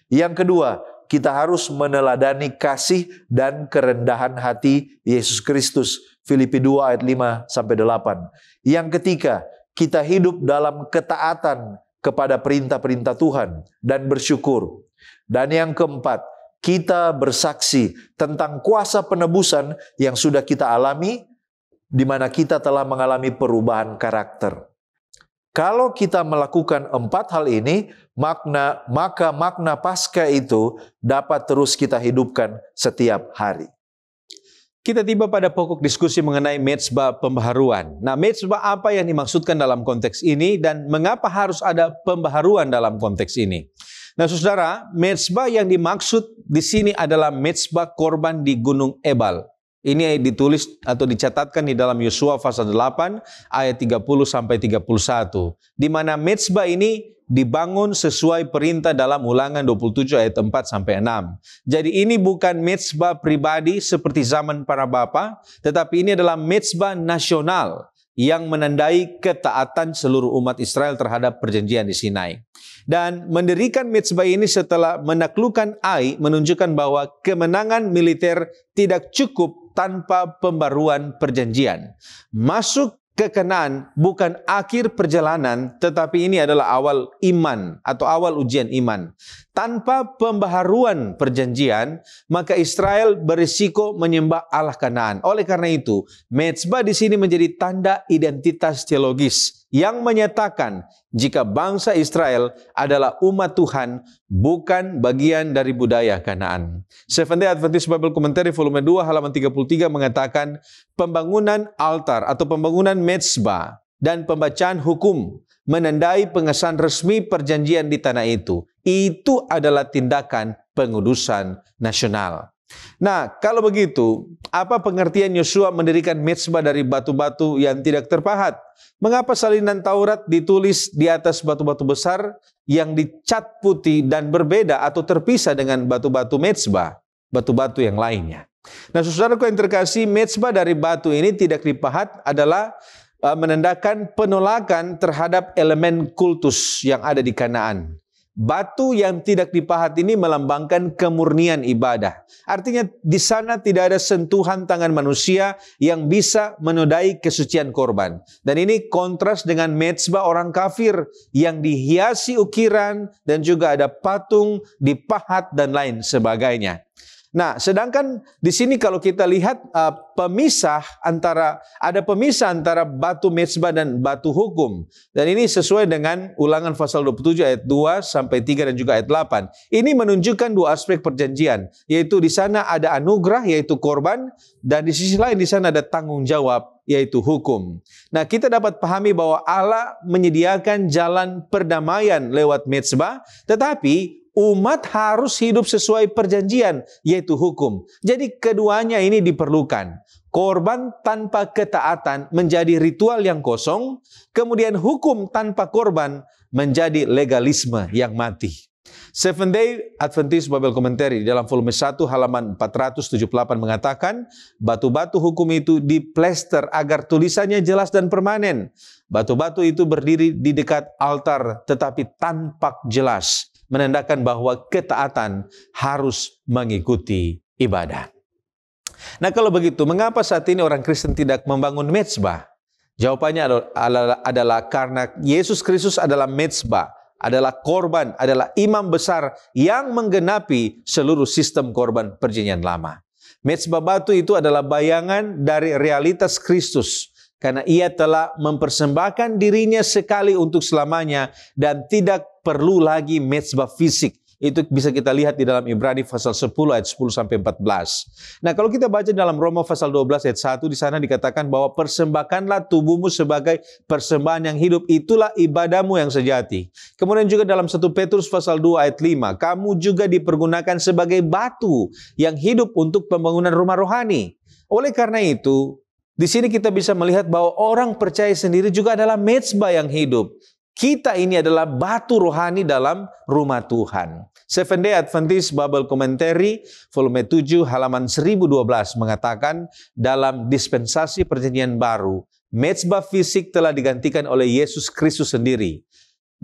Yang kedua, kita harus meneladani kasih dan kerendahan hati Yesus Kristus. Filipi 2 ayat 5-8. Yang ketiga, kita hidup dalam ketaatan kepada perintah-perintah Tuhan dan bersyukur. Dan yang keempat, kita bersaksi tentang kuasa penebusan yang sudah kita alami, di mana kita telah mengalami perubahan karakter. Kalau kita melakukan 4 hal ini, maka makna Paskah itu dapat terus kita hidupkan setiap hari. Kita tiba pada pokok diskusi mengenai mezbah pembaharuan. Nah, mezbah apa yang dimaksudkan dalam konteks ini dan mengapa harus ada pembaharuan dalam konteks ini? Nah, saudara, mezbah yang dimaksud di sini adalah mezbah korban di Gunung Ebal. Ini ditulis atau dicatatkan di dalam Yosua pasal 8 ayat 30-31. Di mana mezbah ini dibangun sesuai perintah dalam Ulangan 27 ayat 4-6. Jadi ini bukan mezbah pribadi seperti zaman para bapa, tetapi ini adalah mezbah nasional yang menandai ketaatan seluruh umat Israel terhadap perjanjian di Sinai. Dan mendirikan mezbah ini setelah menaklukkan Ai menunjukkan bahwa kemenangan militer tidak cukup tanpa pembaruan perjanjian. Masuk ke Kanaan bukan akhir perjalanan, tetapi ini adalah awal iman atau awal ujian iman. Tanpa pembaharuan perjanjian, maka Israel berisiko menyembah Allah Kanaan. Oleh karena itu, mezbah di sini menjadi tanda identitas teologis yang menyatakan jika bangsa Israel adalah umat Tuhan, bukan bagian dari budaya Kanaan. Seventh-day Adventist Bible Commentary volume 2 halaman 33 mengatakan pembangunan altar atau pembangunan mezbah dan pembacaan hukum menandai pengesahan resmi perjanjian di tanah itu. Itu adalah tindakan pengudusan nasional. Nah, kalau begitu, apa pengertian Yosua mendirikan mezbah dari batu-batu yang tidak terpahat? Mengapa salinan Taurat ditulis di atas batu-batu besar yang dicat putih dan berbeda atau terpisah dengan batu-batu mezbah, batu-batu yang lainnya? Nah, saudaraku yang terkasih, mezbah dari batu ini tidak dipahat adalah menandakan penolakan terhadap elemen kultus yang ada di Kanaan. Batu yang tidak dipahat ini melambangkan kemurnian ibadah. Artinya di sana tidak ada sentuhan tangan manusia yang bisa menodai kesucian korban. Dan ini kontras dengan mezbah orang kafir yang dihiasi ukiran dan juga ada patung, dipahat dan lain sebagainya. Nah, sedangkan di sini kalau kita lihat ada pemisah antara batu mezbah dan batu hukum. Dan ini sesuai dengan Ulangan pasal 27 ayat 2 sampai 3 dan juga ayat 8. Ini menunjukkan dua aspek perjanjian, yaitu di sana ada anugerah yaitu korban dan di sisi lain di sana ada tanggung jawab yaitu hukum. Nah, kita dapat pahami bahwa Allah menyediakan jalan perdamaian lewat mezbah, tetapi umat harus hidup sesuai perjanjian, yaitu hukum. Jadi keduanya ini diperlukan. Korban tanpa ketaatan menjadi ritual yang kosong, kemudian hukum tanpa korban menjadi legalisme yang mati. Seventh-day Adventist Bible Commentary dalam volume 1 halaman 478 mengatakan, batu-batu hukum itu diplester agar tulisannya jelas dan permanen. Batu-batu itu berdiri di dekat altar tetapi tampak jelas, menandakan bahwa ketaatan harus mengikuti ibadah. Nah, kalau begitu, mengapa saat ini orang Kristen tidak membangun mezbah? Jawabannya adalah karena Yesus Kristus adalah mezbah, adalah korban, adalah imam besar yang menggenapi seluruh sistem korban perjanjian lama. Mezbah batu itu adalah bayangan dari realitas Kristus, karena ia telah mempersembahkan dirinya sekali untuk selamanya dan tidak perlu lagi mezbah fisik. Itu bisa kita lihat di dalam Ibrani pasal 10 ayat 10 sampai 14. Nah, kalau kita baca dalam Roma pasal 12 ayat 1 di sana dikatakan bahwa persembahkanlah tubuhmu sebagai persembahan yang hidup, itulah ibadahmu yang sejati. Kemudian juga dalam 1 Petrus pasal 2 ayat 5, kamu juga dipergunakan sebagai batu yang hidup untuk pembangunan rumah rohani. Oleh karena itu, di sini kita bisa melihat bahwa orang percaya sendiri juga adalah mezbah yang hidup. Kita ini adalah batu rohani dalam rumah Tuhan. Seventh-day Adventist Bible Commentary volume 7 halaman 1012 mengatakan dalam dispensasi perjanjian baru, mezbah fisik telah digantikan oleh Yesus Kristus sendiri.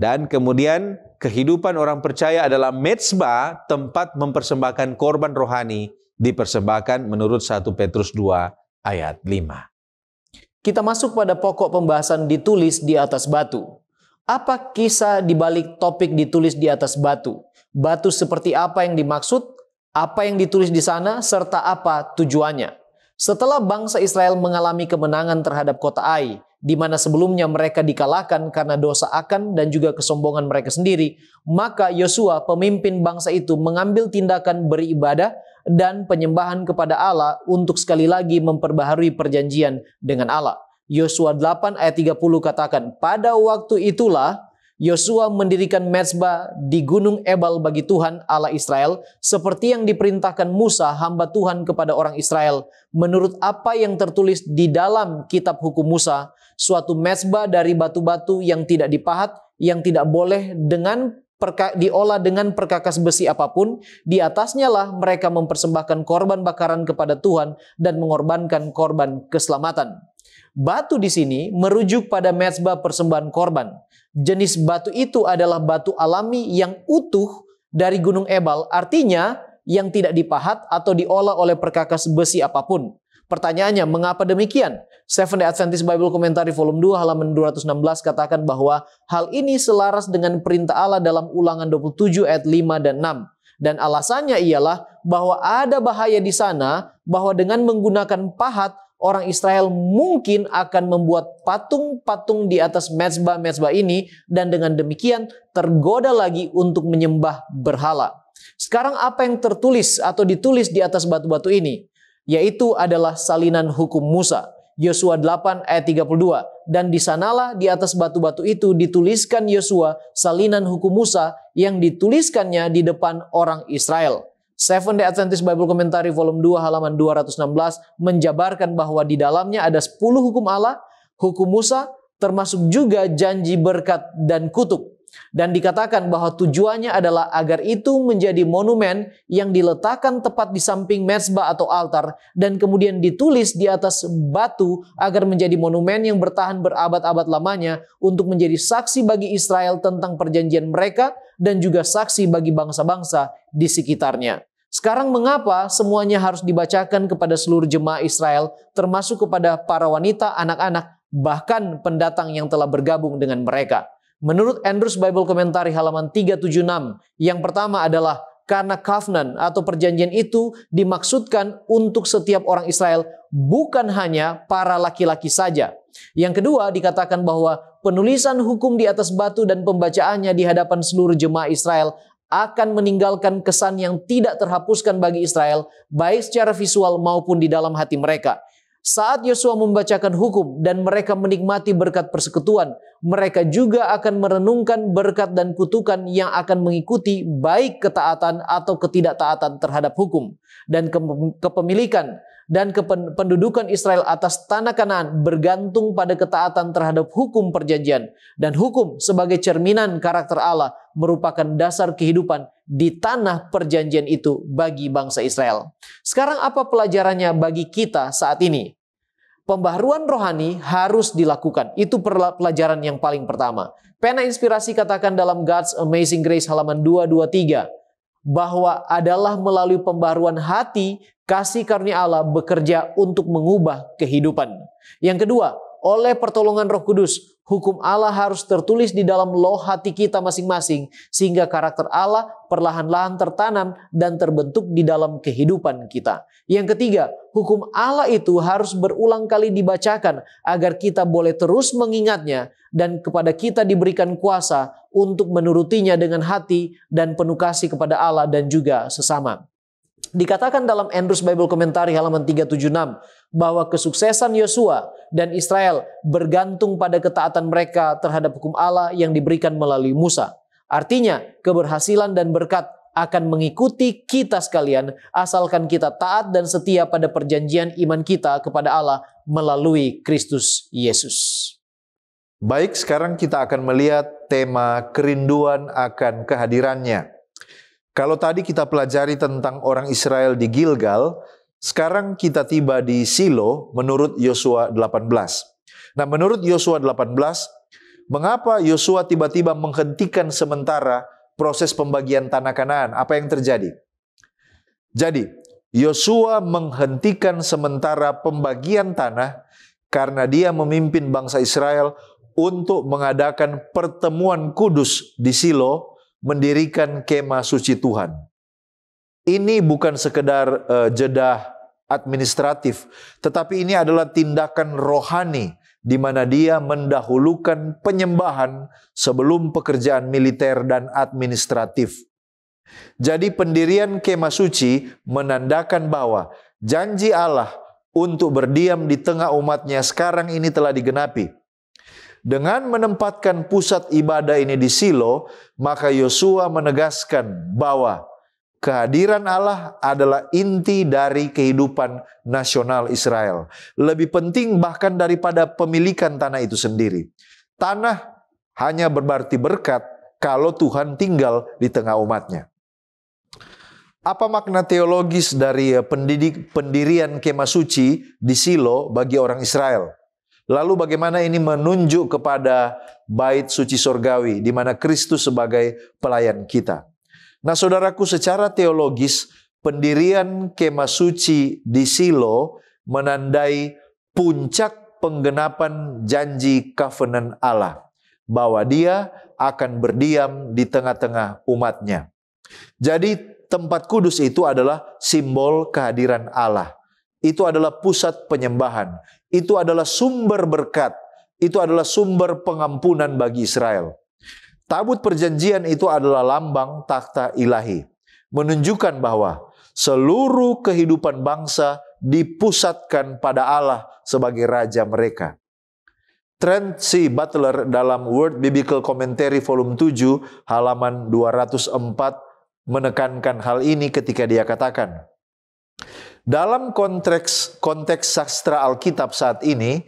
Dan kemudian kehidupan orang percaya adalah mezbah, tempat mempersembahkan korban rohani, dipersembahkan menurut 1 Petrus 2 ayat 5. Kita masuk pada pokok pembahasan ditulis di atas batu. Apa kisah di balik topik ditulis di atas batu? Batu seperti apa yang dimaksud? Apa yang ditulis di sana? Serta apa tujuannya? Setelah bangsa Israel mengalami kemenangan terhadap kota Ai, di mana sebelumnya mereka dikalahkan karena dosa Akan dan juga kesombongan mereka sendiri, maka Yosua, pemimpin bangsa itu, mengambil tindakan beribadah dan penyembahan kepada Allah untuk sekali lagi memperbaharui perjanjian dengan Allah. Yosua 8 ayat 30 katakan, pada waktu itulah Yosua mendirikan mezbah di Gunung Ebal bagi Tuhan Allah Israel, seperti yang diperintahkan Musa hamba Tuhan kepada orang Israel, menurut apa yang tertulis di dalam kitab hukum Musa, suatu mezbah dari batu-batu yang tidak dipahat, yang tidak boleh diolah dengan perkakas besi apapun. Di atasnya lah mereka mempersembahkan korban bakaran kepada Tuhan dan mengorbankan korban keselamatan. Batu di sini merujuk pada mezbah persembahan korban. Jenis batu itu adalah batu alami yang utuh dari Gunung Ebal, artinya yang tidak dipahat atau diolah oleh perkakas besi apapun. Pertanyaannya, mengapa demikian? Seventh-day Adventist Bible Commentary volume 2 halaman 216 katakan bahwa hal ini selaras dengan perintah Allah dalam Ulangan 27 ayat 5 dan 6. Dan alasannya ialah bahwa ada bahaya di sana, bahwa dengan menggunakan pahat, orang Israel mungkin akan membuat patung-patung di atas mezbah-mezbah ini, dan dengan demikian tergoda lagi untuk menyembah berhala. Sekarang apa yang tertulis atau ditulis di atas batu-batu ini? Yaitu adalah salinan hukum Musa. Yosua 8 ayat 32. Dan di sanalah di atas batu-batu itu dituliskan Yosua salinan hukum Musa yang dituliskannya di depan orang Israel. Seventh-day Adventist Bible Commentary volume 2 halaman 216 menjabarkan bahwa di dalamnya ada 10 hukum Allah, hukum Musa, termasuk juga janji berkat dan kutuk. Dan dikatakan bahwa tujuannya adalah agar itu menjadi monumen yang diletakkan tepat di samping mezbah atau altar dan kemudian ditulis di atas batu agar menjadi monumen yang bertahan berabad-abad lamanya untuk menjadi saksi bagi Israel tentang perjanjian mereka dan juga saksi bagi bangsa-bangsa di sekitarnya. Sekarang mengapa semuanya harus dibacakan kepada seluruh jemaah Israel, termasuk kepada para wanita, anak-anak, bahkan pendatang yang telah bergabung dengan mereka? Menurut Andrews Bible Commentary halaman 376, yang pertama adalah karena covenant atau perjanjian itu dimaksudkan untuk setiap orang Israel, bukan hanya para laki-laki saja. Yang kedua dikatakan bahwa penulisan hukum di atas batu dan pembacaannya di hadapan seluruh jemaah Israel akan meninggalkan kesan yang tidak terhapuskan bagi Israel, baik secara visual maupun di dalam hati mereka. Saat Yosua membacakan hukum dan mereka menikmati berkat persekutuan, mereka juga akan merenungkan berkat dan kutukan yang akan mengikuti baik ketaatan atau ketidaktaatan terhadap hukum. Dan kepemilikan dan kependudukan Israel atas tanah Kanaan bergantung pada ketaatan terhadap hukum perjanjian. Dan hukum sebagai cerminan karakter Allah merupakan dasar kehidupan di tanah perjanjian itu bagi bangsa Israel. Sekarang apa pelajarannya bagi kita saat ini? Pembaharuan rohani harus dilakukan. Itu pelajaran yang paling pertama. Pena Inspirasi katakan dalam God's Amazing Grace halaman 223 bahwa adalah melalui pembaharuan hati kasih karunia Allah bekerja untuk mengubah kehidupan. Yang kedua, oleh pertolongan Roh Kudus, hukum Allah harus tertulis di dalam loh hati kita masing-masing sehingga karakter Allah perlahan-lahan tertanam dan terbentuk di dalam kehidupan kita. Yang ketiga, hukum Allah itu harus berulang kali dibacakan agar kita boleh terus mengingatnya dan kepada kita diberikan kuasa untuk menurutinya dengan hati dan penuh kasih kepada Allah dan juga sesama. Dikatakan dalam Andrews Bible Commentary halaman 376 bahwa kesuksesan Yosua dan Israel bergantung pada ketaatan mereka terhadap hukum Allah yang diberikan melalui Musa. Artinya, keberhasilan dan berkat akan mengikuti kita sekalian asalkan kita taat dan setia pada perjanjian iman kita kepada Allah melalui Kristus Yesus. Baik, sekarang kita akan melihat tema kerinduan akan kehadirannya. Kalau tadi kita pelajari tentang orang Israel di Gilgal, sekarang kita tiba di Silo menurut Yosua 18. Nah, menurut Yosua 18, mengapa Yosua tiba-tiba menghentikan sementara proses pembagian tanah Kanaan? Apa yang terjadi? Jadi, Yosua menghentikan sementara pembagian tanah karena dia memimpin bangsa Israel untuk mengadakan pertemuan kudus di Silo, mendirikan kemah suci Tuhan. Ini bukan sekedar jeda administratif, tetapi ini adalah tindakan rohani di mana dia mendahulukan penyembahan sebelum pekerjaan militer dan administratif. Jadi pendirian kemah suci menandakan bahwa janji Allah untuk berdiam di tengah umatnya sekarang ini telah digenapi. Dengan menempatkan pusat ibadah ini di Silo, maka Yosua menegaskan bahwa kehadiran Allah adalah inti dari kehidupan nasional Israel. Lebih penting bahkan daripada pemilikan tanah itu sendiri. Tanah hanya berarti berkat kalau Tuhan tinggal di tengah umatnya. Apa makna teologis dari pendirian kemah suci di Silo bagi orang Israel? Lalu bagaimana ini menunjuk kepada bait suci sorgawi di mana Kristus sebagai pelayan kita? Nah, saudaraku, secara teologis pendirian kemah suci di Silo menandai puncak penggenapan janji covenant Allah, bahwa Dia akan berdiam di tengah-tengah umatnya. Jadi tempat kudus itu adalah simbol kehadiran Allah. Itu adalah pusat penyembahan. Itu adalah sumber berkat. Itu adalah sumber pengampunan bagi Israel. Tabut perjanjian itu adalah lambang takhta ilahi, menunjukkan bahwa seluruh kehidupan bangsa dipusatkan pada Allah sebagai raja mereka. Trent C. Butler dalam Word Biblical Commentary volume 7 halaman 204 menekankan hal ini ketika dia katakan, dalam konteks sastra Alkitab saat ini,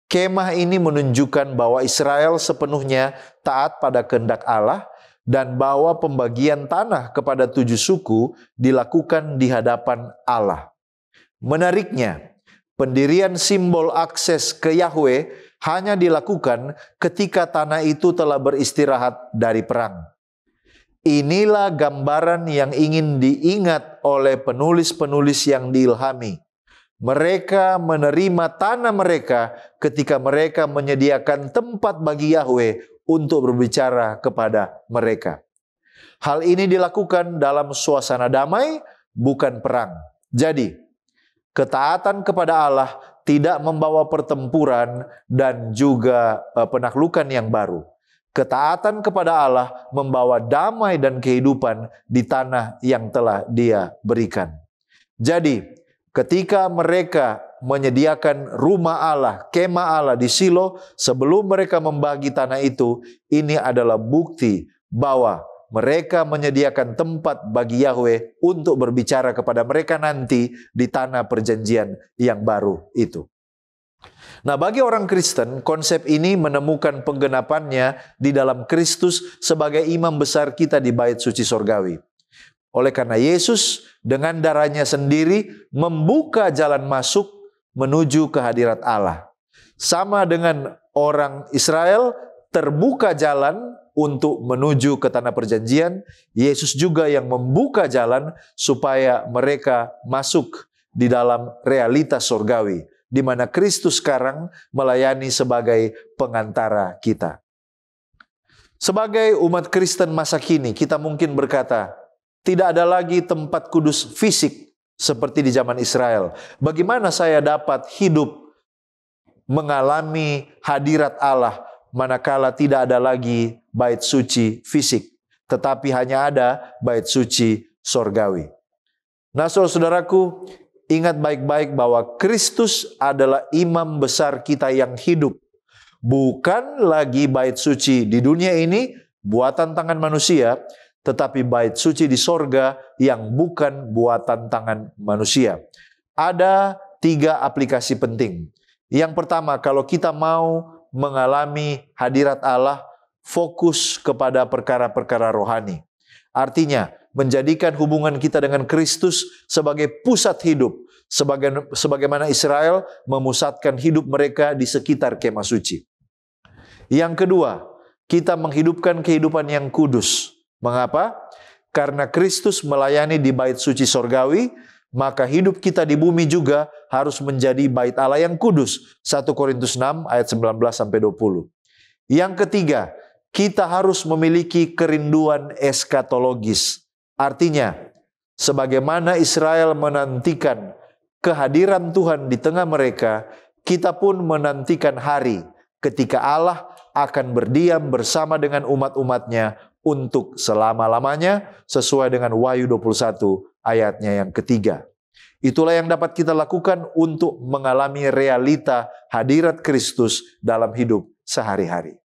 kemah ini menunjukkan bahwa Israel sepenuhnya taat pada kehendak Allah dan bahwa pembagian tanah kepada 7 suku dilakukan di hadapan Allah. Menariknya, pendirian simbol akses ke Yahweh hanya dilakukan ketika tanah itu telah beristirahat dari perang. Inilah gambaran yang ingin diingat oleh penulis-penulis yang diilhami. Mereka menerima tanah mereka ketika mereka menyediakan tempat bagi Yahweh untuk berbicara kepada mereka. Hal ini dilakukan dalam suasana damai, bukan perang. Jadi, ketaatan kepada Allah tidak membawa pertempuran dan juga penaklukan yang baru. Ketaatan kepada Allah membawa damai dan kehidupan di tanah yang telah Dia berikan. Jadi, ketika mereka menyediakan rumah Allah, kemah Allah di Shilo, sebelum mereka membagi tanah itu, ini adalah bukti bahwa mereka menyediakan tempat bagi Yahweh untuk berbicara kepada mereka nanti di tanah perjanjian yang baru itu. Nah, bagi orang Kristen, konsep ini menemukan penggenapannya di dalam Kristus sebagai imam besar kita di bait suci sorgawi. Oleh karena Yesus dengan darahnya sendiri membuka jalan masuk menuju kehadirat Allah. Sama dengan orang Israel terbuka jalan untuk menuju ke tanah perjanjian, Yesus juga yang membuka jalan supaya mereka masuk di dalam realitas sorgawi, di mana Kristus sekarang melayani sebagai pengantara kita. Sebagai umat Kristen masa kini, kita mungkin berkata, tidak ada lagi tempat kudus fisik seperti di zaman Israel. Bagaimana saya dapat hidup mengalami hadirat Allah manakala tidak ada lagi bait suci fisik, tetapi hanya ada bait suci sorgawi? Nah, saudaraku, ingat baik-baik bahwa Kristus adalah imam besar kita yang hidup. Bukan lagi bait suci di dunia ini, buatan tangan manusia, tetapi bait suci di sorga yang bukan buatan tangan manusia. Ada 3 aplikasi penting. Yang pertama, kalau kita mau mengalami hadirat Allah, fokus kepada perkara-perkara rohani. Artinya, menjadikan hubungan kita dengan Kristus sebagai pusat hidup, sebagaimana Israel memusatkan hidup mereka di sekitar kemah suci. Yang kedua, kita menghidupkan kehidupan yang kudus. Mengapa? Karena Kristus melayani di bait suci sorgawi, maka hidup kita di bumi juga harus menjadi bait Allah yang kudus. 1 Korintus 6 ayat 19-20. Yang ketiga, kita harus memiliki kerinduan eskatologis. Artinya, sebagaimana Israel menantikan kehadiran Tuhan di tengah mereka, kita pun menantikan hari ketika Allah akan berdiam bersama dengan umat-umatnya untuk selama-lamanya, sesuai dengan Wahyu 21 ayatnya yang ketiga. Itulah yang dapat kita lakukan untuk mengalami realita hadirat Kristus dalam hidup sehari-hari.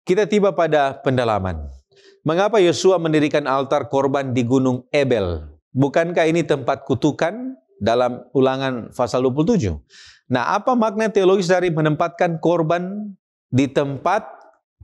Kita tiba pada pendalaman. Mengapa Yosua mendirikan altar korban di Gunung Ebel? Bukankah ini tempat kutukan dalam Ulangan pasal 27? Nah, apa makna teologis dari menempatkan korban di tempat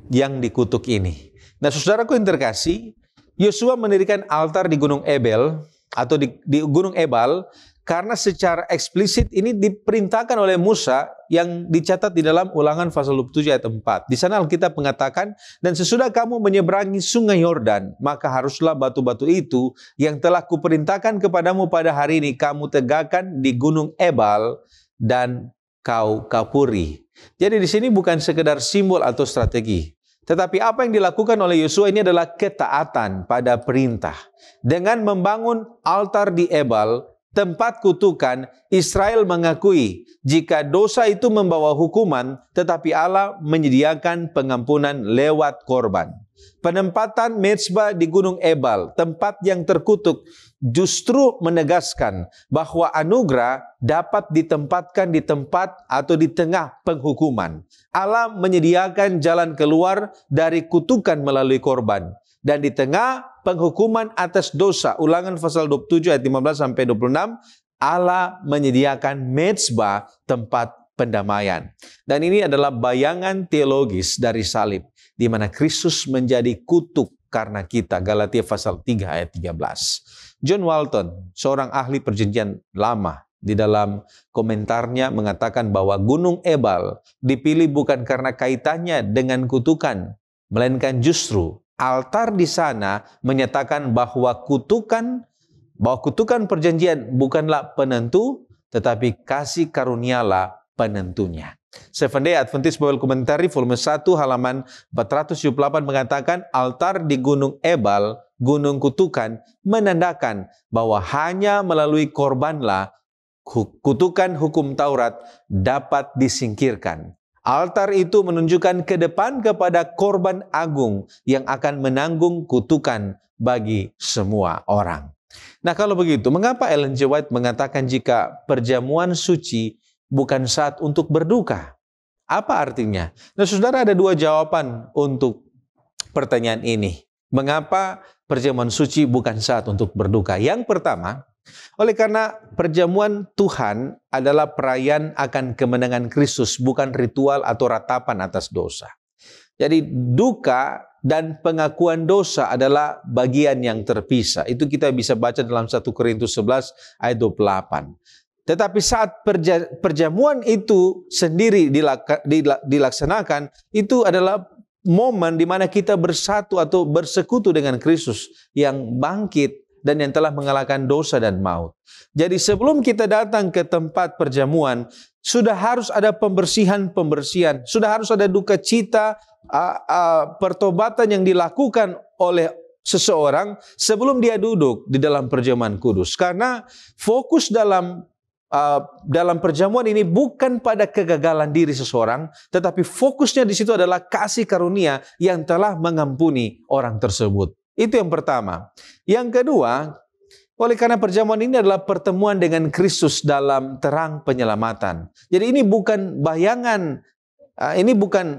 yang dikutuk ini? Nah, saudaraku yang terkasih, Yosua mendirikan altar di Gunung Ebel atau di Gunung Ebal karena secara eksplisit ini diperintahkan oleh Musa yang dicatat di dalam Ulangan pasal 27 ayat 4. Di sana Alkitab mengatakan, dan sesudah kamu menyeberangi sungai Yordan, maka haruslah batu-batu itu yang telah kuperintahkan kepadamu pada hari ini kamu tegakkan di Gunung Ebal dan kau kapuri. Jadi di sini bukan sekedar simbol atau strategi, tetapi apa yang dilakukan oleh Yosua ini adalah ketaatan pada perintah. Dengan membangun altar di Ebal, tempat kutukan, Israel mengakui jika dosa itu membawa hukuman, tetapi Allah menyediakan pengampunan lewat korban. Penempatan mezbah di Gunung Ebal, tempat yang terkutuk, justru menegaskan bahwa anugerah dapat ditempatkan di tempat atau di tengah penghukuman. Allah menyediakan jalan keluar dari kutukan melalui korban. Dan di tengah penghukuman atas dosa, Ulangan pasal 27 ayat 15 sampai 26, Allah menyediakan mezbah, tempat pendamaian. Dan ini adalah bayangan teologis dari salib, di mana Kristus menjadi kutuk karena kita. Galatia pasal 3 ayat 13. John Walton, seorang ahli perjanjian lama, di dalam komentarnya mengatakan bahwa Gunung Ebal dipilih bukan karena kaitannya dengan kutukan, melainkan justru altar di sana menyatakan bahwa kutukan perjanjian bukanlah penentu, tetapi kasih karunialah penentunya. Seventh-day Adventist Bible Commentary volume 1 halaman 478 mengatakan altar di Gunung Ebal, gunung kutukan, menandakan bahwa hanya melalui korbanlah kutukan hukum Taurat dapat disingkirkan. Altar itu menunjukkan ke depan kepada korban agung yang akan menanggung kutukan bagi semua orang. Nah, kalau begitu, mengapa Ellen G. White mengatakan jika perjamuan suci bukan saat untuk berduka? Apa artinya? Nah, saudara, ada dua jawaban untuk pertanyaan ini. Mengapa perjamuan suci bukan saat untuk berduka? Yang pertama, oleh karena perjamuan Tuhan adalah perayaan akan kemenangan Kristus, bukan ritual atau ratapan atas dosa. Jadi duka dan pengakuan dosa adalah bagian yang terpisah. Itu kita bisa baca dalam 1 Korintus 11 ayat 28. Tetapi saat perjamuan itu sendiri dilaksanakan, itu adalah momen di mana kita bersatu atau bersekutu dengan Kristus yang bangkit dan yang telah mengalahkan dosa dan maut. Jadi sebelum kita datang ke tempat perjamuan, sudah harus ada pembersihan, sudah harus ada duka cita, pertobatan yang dilakukan oleh seseorang sebelum dia duduk di dalam perjamuan kudus. Karena fokus dalam perjamuan ini bukan pada kegagalan diri seseorang, tetapi fokusnya di situ adalah kasih karunia yang telah mengampuni orang tersebut. Itu yang pertama. Yang kedua, oleh karena perjamuan ini adalah pertemuan dengan Kristus dalam terang penyelamatan. Jadi ini bukan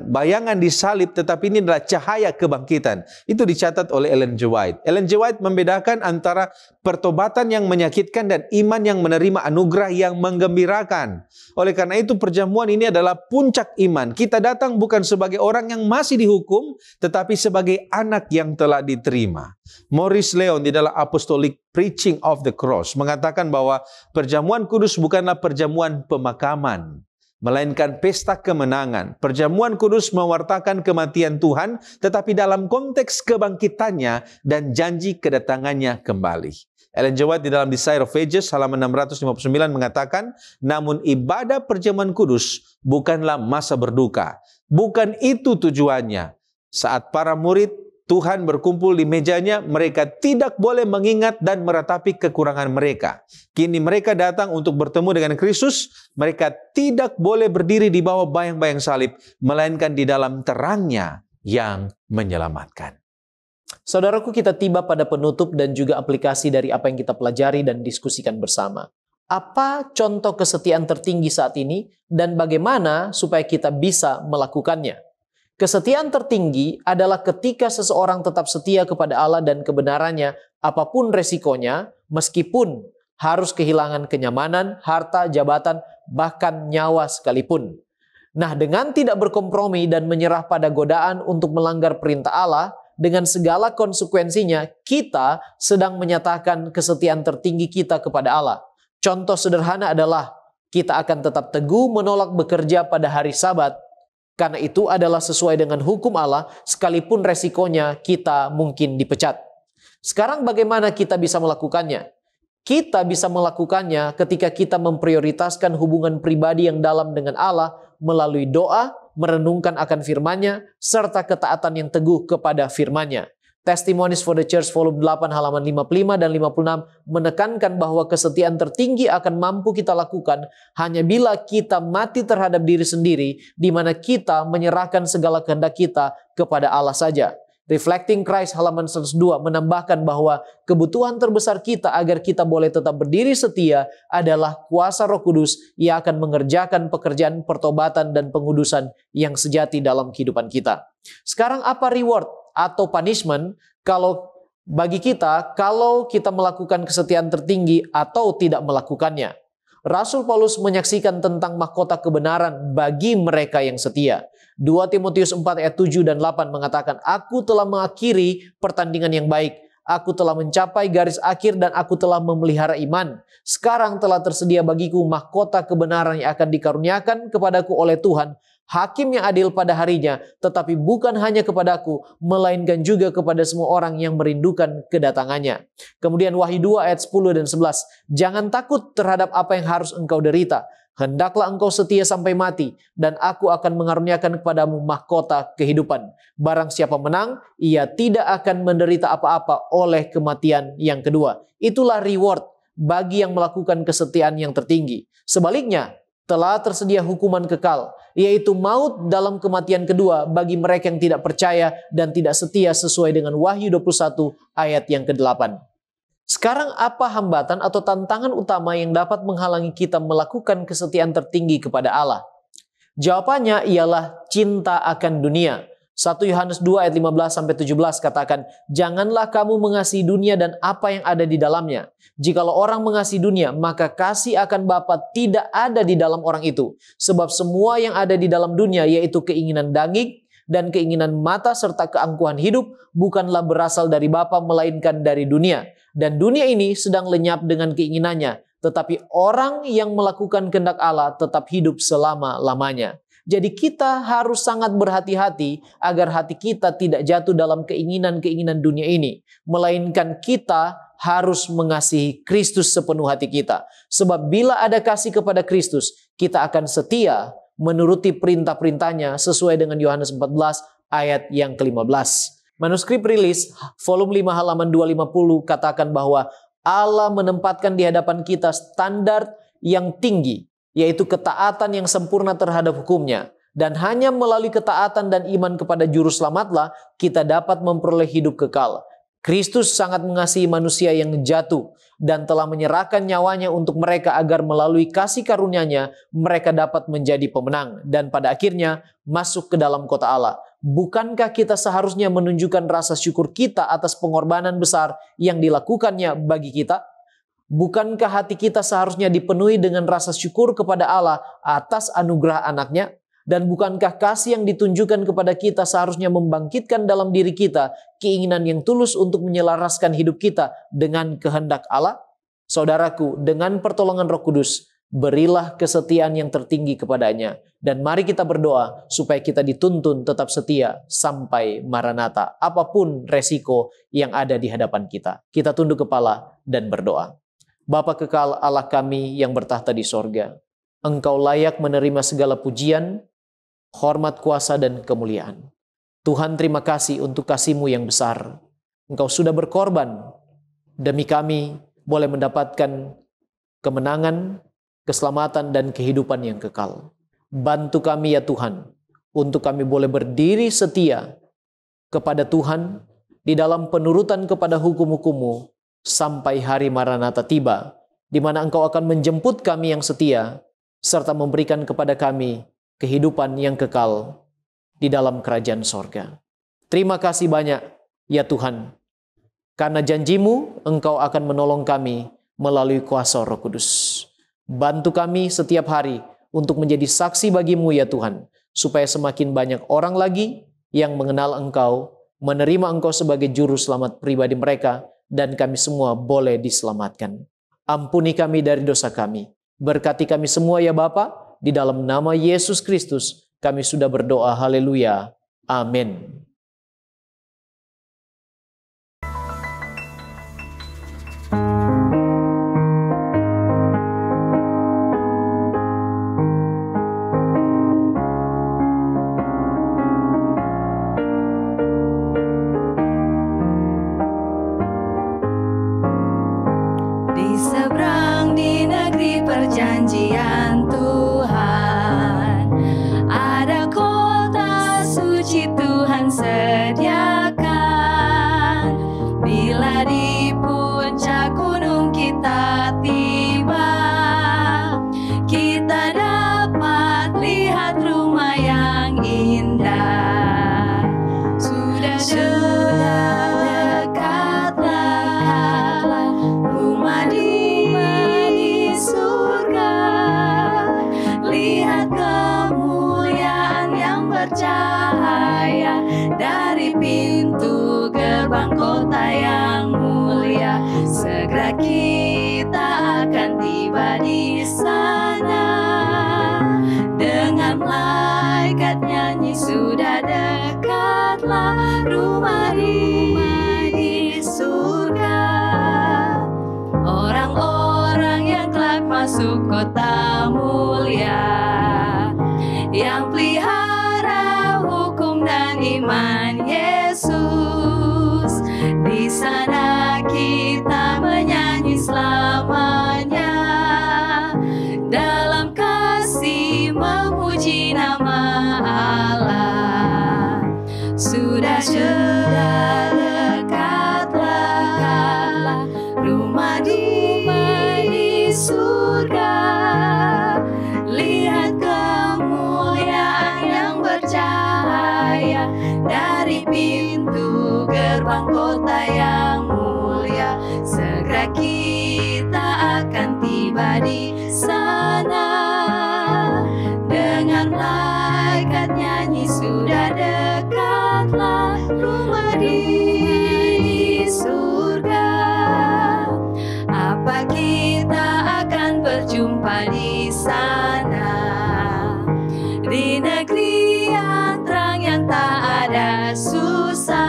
bayangan di salib, tetapi ini adalah cahaya kebangkitan. Itu dicatat oleh Ellen G. White. Ellen G. White membedakan antara pertobatan yang menyakitkan dan iman yang menerima anugerah yang menggembirakan. Oleh karena itu perjamuan ini adalah puncak iman. Kita datang bukan sebagai orang yang masih dihukum, tetapi sebagai anak yang telah diterima. Maurice Leon di dalam Apostolic Preaching of the Cross mengatakan bahwa perjamuan kudus bukanlah perjamuan pemakaman, melainkan pesta kemenangan. Perjamuan kudus mewartakan kematian Tuhan, tetapi dalam konteks kebangkitannya dan janji kedatangannya kembali. Ellen G. White di dalam Desire of Ages halaman 659 mengatakan, namun ibadah perjamuan kudus bukanlah masa berduka. Bukan itu tujuannya. Saat para murid Tuhan berkumpul di mejanya, mereka tidak boleh mengingat dan meratapi kekurangan mereka. Kini mereka datang untuk bertemu dengan Kristus, mereka tidak boleh berdiri di bawah bayang-bayang salib, melainkan di dalam terangnya yang menyelamatkan. Saudaraku, kita tiba pada penutup dan juga aplikasi dari apa yang kita pelajari dan diskusikan bersama. Apa contoh kesetiaan tertinggi saat ini dan bagaimana supaya kita bisa melakukannya? Kesetiaan tertinggi adalah ketika seseorang tetap setia kepada Allah dan kebenarannya, apapun resikonya, meskipun harus kehilangan kenyamanan, harta, jabatan, bahkan nyawa sekalipun. Nah, dengan tidak berkompromi dan menyerah pada godaan untuk melanggar perintah Allah, dengan segala konsekuensinya, kita sedang menyatakan kesetiaan tertinggi kita kepada Allah. Contoh sederhana adalah kita akan tetap teguh menolak bekerja pada hari Sabat, karena itu adalah sesuai dengan hukum Allah, sekalipun resikonya kita mungkin dipecat. Sekarang bagaimana kita bisa melakukannya? Kita bisa melakukannya ketika kita memprioritaskan hubungan pribadi yang dalam dengan Allah melalui doa, merenungkan akan firman-Nya, serta ketaatan yang teguh kepada firman-Nya. Testimonies for the Church volume 8 halaman 55 dan 56 menekankan bahwa kesetiaan tertinggi akan mampu kita lakukan hanya bila kita mati terhadap diri sendiri, di mana kita menyerahkan segala kehendak kita kepada Allah saja. Reflecting Christ halaman 102 menambahkan bahwa kebutuhan terbesar kita agar kita boleh tetap berdiri setia adalah kuasa Roh Kudus yang akan mengerjakan pekerjaan pertobatan dan pengudusan yang sejati dalam kehidupan kita. Sekarang apa reward atau punishment bagi kita kalau kita melakukan kesetiaan tertinggi atau tidak melakukannya? Rasul Paulus menyaksikan tentang mahkota kebenaran bagi mereka yang setia. 2 Timotius 4 ayat 7 dan 8 mengatakan, "Aku telah mengakhiri pertandingan yang baik. Aku telah mencapai garis akhir dan aku telah memelihara iman. Sekarang telah tersedia bagiku mahkota kebenaran yang akan dikaruniakan kepadaku oleh Tuhan, Hakim yang adil pada harinya, tetapi bukan hanya kepadaku, melainkan juga kepada semua orang yang merindukan kedatangannya." Kemudian Wahyu 2 ayat 10 dan 11. "Jangan takut terhadap apa yang harus engkau derita. Hendaklah engkau setia sampai mati, dan aku akan mengaruniakan kepadamu mahkota kehidupan. Barang siapa menang, ia tidak akan menderita apa-apa oleh kematian yang kedua." Itulah reward bagi yang melakukan kesetiaan yang tertinggi. Sebaliknya, telah tersedia hukuman kekal, yaitu maut dalam kematian kedua bagi mereka yang tidak percaya dan tidak setia sesuai dengan Wahyu 21 ayat yang ke-8. Sekarang apa hambatan atau tantangan utama yang dapat menghalangi kita melakukan kesetiaan tertinggi kepada Allah? Jawabannya ialah cinta akan dunia. 1 Yohanes 2 ayat 15-17 katakan, "Janganlah kamu mengasihi dunia dan apa yang ada di dalamnya. Jikalau orang mengasihi dunia, maka kasih akan Bapa tidak ada di dalam orang itu. Sebab semua yang ada di dalam dunia, yaitu keinginan daging dan keinginan mata serta keangkuhan hidup, bukanlah berasal dari Bapa melainkan dari dunia. Dan dunia ini sedang lenyap dengan keinginannya. Tetapi orang yang melakukan kehendak Allah tetap hidup selama-lamanya." Jadi kita harus sangat berhati-hati agar hati kita tidak jatuh dalam keinginan-keinginan dunia ini. Melainkan kita harus mengasihi Kristus sepenuh hati kita. Sebab bila ada kasih kepada Kristus, kita akan setia menuruti perintah-perintahnya sesuai dengan Yohanes 14 ayat yang ke-15. Manuskrip rilis volume 5 halaman 250 katakan bahwa Allah menempatkan di hadapan kita standar yang tinggi, yaitu ketaatan yang sempurna terhadap hukumnya. Dan hanya melalui ketaatan dan iman kepada Juru Selamatlah kita dapat memperoleh hidup kekal. Kristus sangat mengasihi manusia yang jatuh dan telah menyerahkan nyawanya untuk mereka agar melalui kasih karunia-Nya mereka dapat menjadi pemenang dan pada akhirnya masuk ke dalam kota Allah. Bukankah kita seharusnya menunjukkan rasa syukur kita atas pengorbanan besar yang dilakukannya bagi kita? Bukankah hati kita seharusnya dipenuhi dengan rasa syukur kepada Allah atas anugerah anaknya? Dan bukankah kasih yang ditunjukkan kepada kita seharusnya membangkitkan dalam diri kita keinginan yang tulus untuk menyelaraskan hidup kita dengan kehendak Allah? Saudaraku, dengan pertolongan Roh Kudus, berilah kesetiaan yang tertinggi kepadanya. Dan mari kita berdoa supaya kita dituntun tetap setia sampai Maranatha, apapun resiko yang ada di hadapan kita. Kita tunduk kepala dan berdoa. Bapa kekal Allah kami yang bertahta di sorga, Engkau layak menerima segala pujian, hormat, kuasa, dan kemuliaan. Tuhan, terima kasih untuk kasih-Mu yang besar. Engkau sudah berkorban demi kami boleh mendapatkan kemenangan, keselamatan, dan kehidupan yang kekal. Bantu kami ya Tuhan, untuk kami boleh berdiri setia kepada Tuhan di dalam penurutan kepada hukum-hukum-Mu, sampai hari Maranatha tiba, di mana Engkau akan menjemput kami yang setia, serta memberikan kepada kami kehidupan yang kekal di dalam kerajaan sorga. Terima kasih banyak, ya Tuhan, karena janji-Mu Engkau akan menolong kami melalui kuasa Roh Kudus. Bantu kami setiap hari untuk menjadi saksi bagi-Mu, ya Tuhan, supaya semakin banyak orang lagi yang mengenal Engkau, menerima Engkau sebagai juru selamat pribadi mereka, dan kami semua boleh diselamatkan. Ampuni kami dari dosa kami. Berkati kami semua ya Bapa, di dalam nama Yesus Kristus kami sudah berdoa. Haleluya. Amin. perjanjian Tuhan. Ada kota suci Tuhan sediakan. Bila di puncak gunung kita tiba, kita dapat lihat rumah yang indah. Sudah dekatlah rumah di surga. Lihat kemuliaan yang bercahaya dari pintu gerbang kota yang mulia. Segera kita akan tiba di sana. Dengan malaikat nyanyi, sudah dekatlah rumah di surga. Orang-orang yang kelak masuk kota mulia, yang pelihara hukum dan iman Yesus. Di sana kita menyanyi selamanya, dalam kasih memuji nama Allah. Sudah dekatlah rumah di surga. Lihat kemuliaan yang bercahaya dari pintu gerbang kota yang mulia. Segera kita akan tiba di sana. Dengan malaikat nyanyi, sudah dekatlah rumah di surga. Apa kita akan berjumpa di sana, di negeri yang terang yang tak ada susah.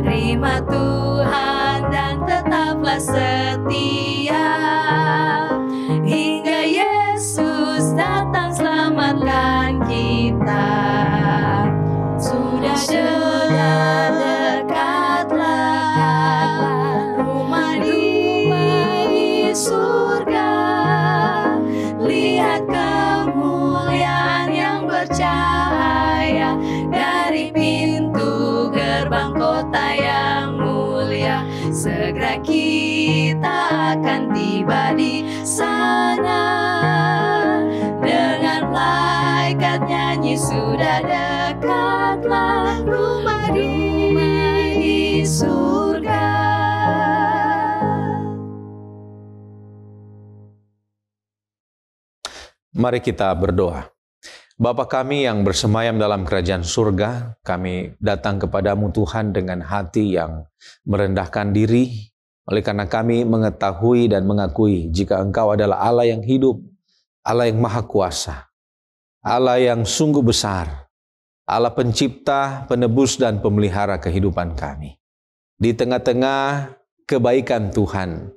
Terima Tuhan dan tetaplah setia, hingga Yesus datang selamatkan kita. Sudah dekatlah rumah di surga. Lihat kemuliaan yang bercahaya dari pintu gerbang kota yang mulia. Segera kita akan tiba di sana. Dengan malaikat nyanyi, sudah dekatlah rumah di surga. Mari kita berdoa. Bapa kami yang bersemayam dalam kerajaan surga, kami datang kepadamu Tuhan dengan hati yang merendahkan diri, oleh karena kami mengetahui dan mengakui jika Engkau adalah Allah yang hidup, Allah yang maha kuasa, Allah yang sungguh besar, Allah pencipta, penebus dan pemelihara kehidupan kami. Di tengah-tengah kebaikan Tuhan,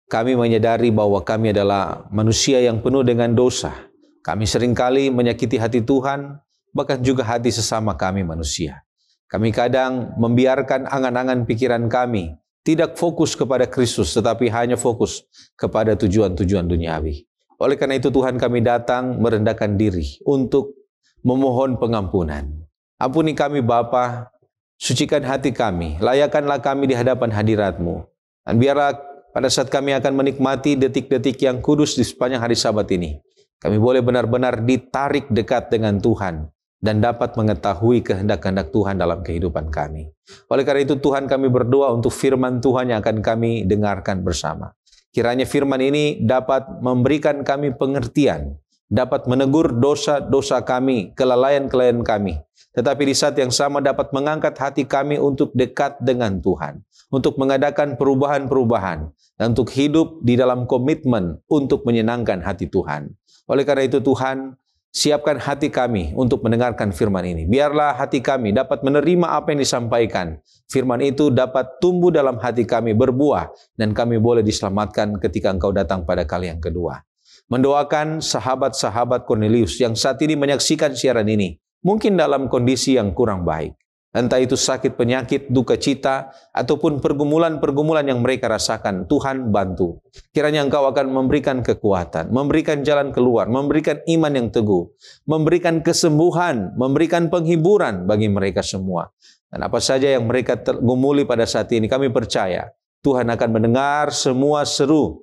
kami menyadari bahwa kami adalah manusia yang penuh dengan dosa. Kami seringkali menyakiti hati Tuhan, bahkan juga hati sesama kami manusia. Kami kadang membiarkan angan-angan pikiran kami tidak fokus kepada Kristus, tetapi hanya fokus kepada tujuan-tujuan duniawi. Oleh karena itu Tuhan, kami datang merendahkan diri untuk memohon pengampunan. Ampuni kami Bapa, sucikan hati kami, layakkanlah kami di hadapan hadirat-Mu. Dan biarlah pada saat kami akan menikmati detik-detik yang kudus di sepanjang hari Sabat ini, kami boleh benar-benar ditarik dekat dengan Tuhan dan dapat mengetahui kehendak-kehendak Tuhan dalam kehidupan kami. Oleh karena itu Tuhan, kami berdoa untuk firman Tuhan yang akan kami dengarkan bersama. Kiranya firman ini dapat memberikan kami pengertian, dapat menegur dosa-dosa kami, kelalaian-kelalaian kami. Tetapi di saat yang sama dapat mengangkat hati kami untuk dekat dengan Tuhan, untuk mengadakan perubahan-perubahan, dan untuk hidup di dalam komitmen untuk menyenangkan hati Tuhan. Oleh karena itu Tuhan, siapkan hati kami untuk mendengarkan firman ini. Biarlah hati kami dapat menerima apa yang disampaikan. Firman itu dapat tumbuh dalam hati kami, berbuah, dan kami boleh diselamatkan ketika Engkau datang pada kali yang kedua. Mendoakan sahabat-sahabat Cornelius yang saat ini menyaksikan siaran ini, mungkin dalam kondisi yang kurang baik. Entah itu sakit, penyakit, duka cita, ataupun pergumulan-pergumulan yang mereka rasakan. Tuhan bantu. Kiranya Engkau akan memberikan kekuatan, memberikan jalan keluar, memberikan iman yang teguh, memberikan kesembuhan, memberikan penghiburan bagi mereka semua. Dan apa saja yang mereka gumuli pada saat ini, kami percaya Tuhan akan mendengar semua seru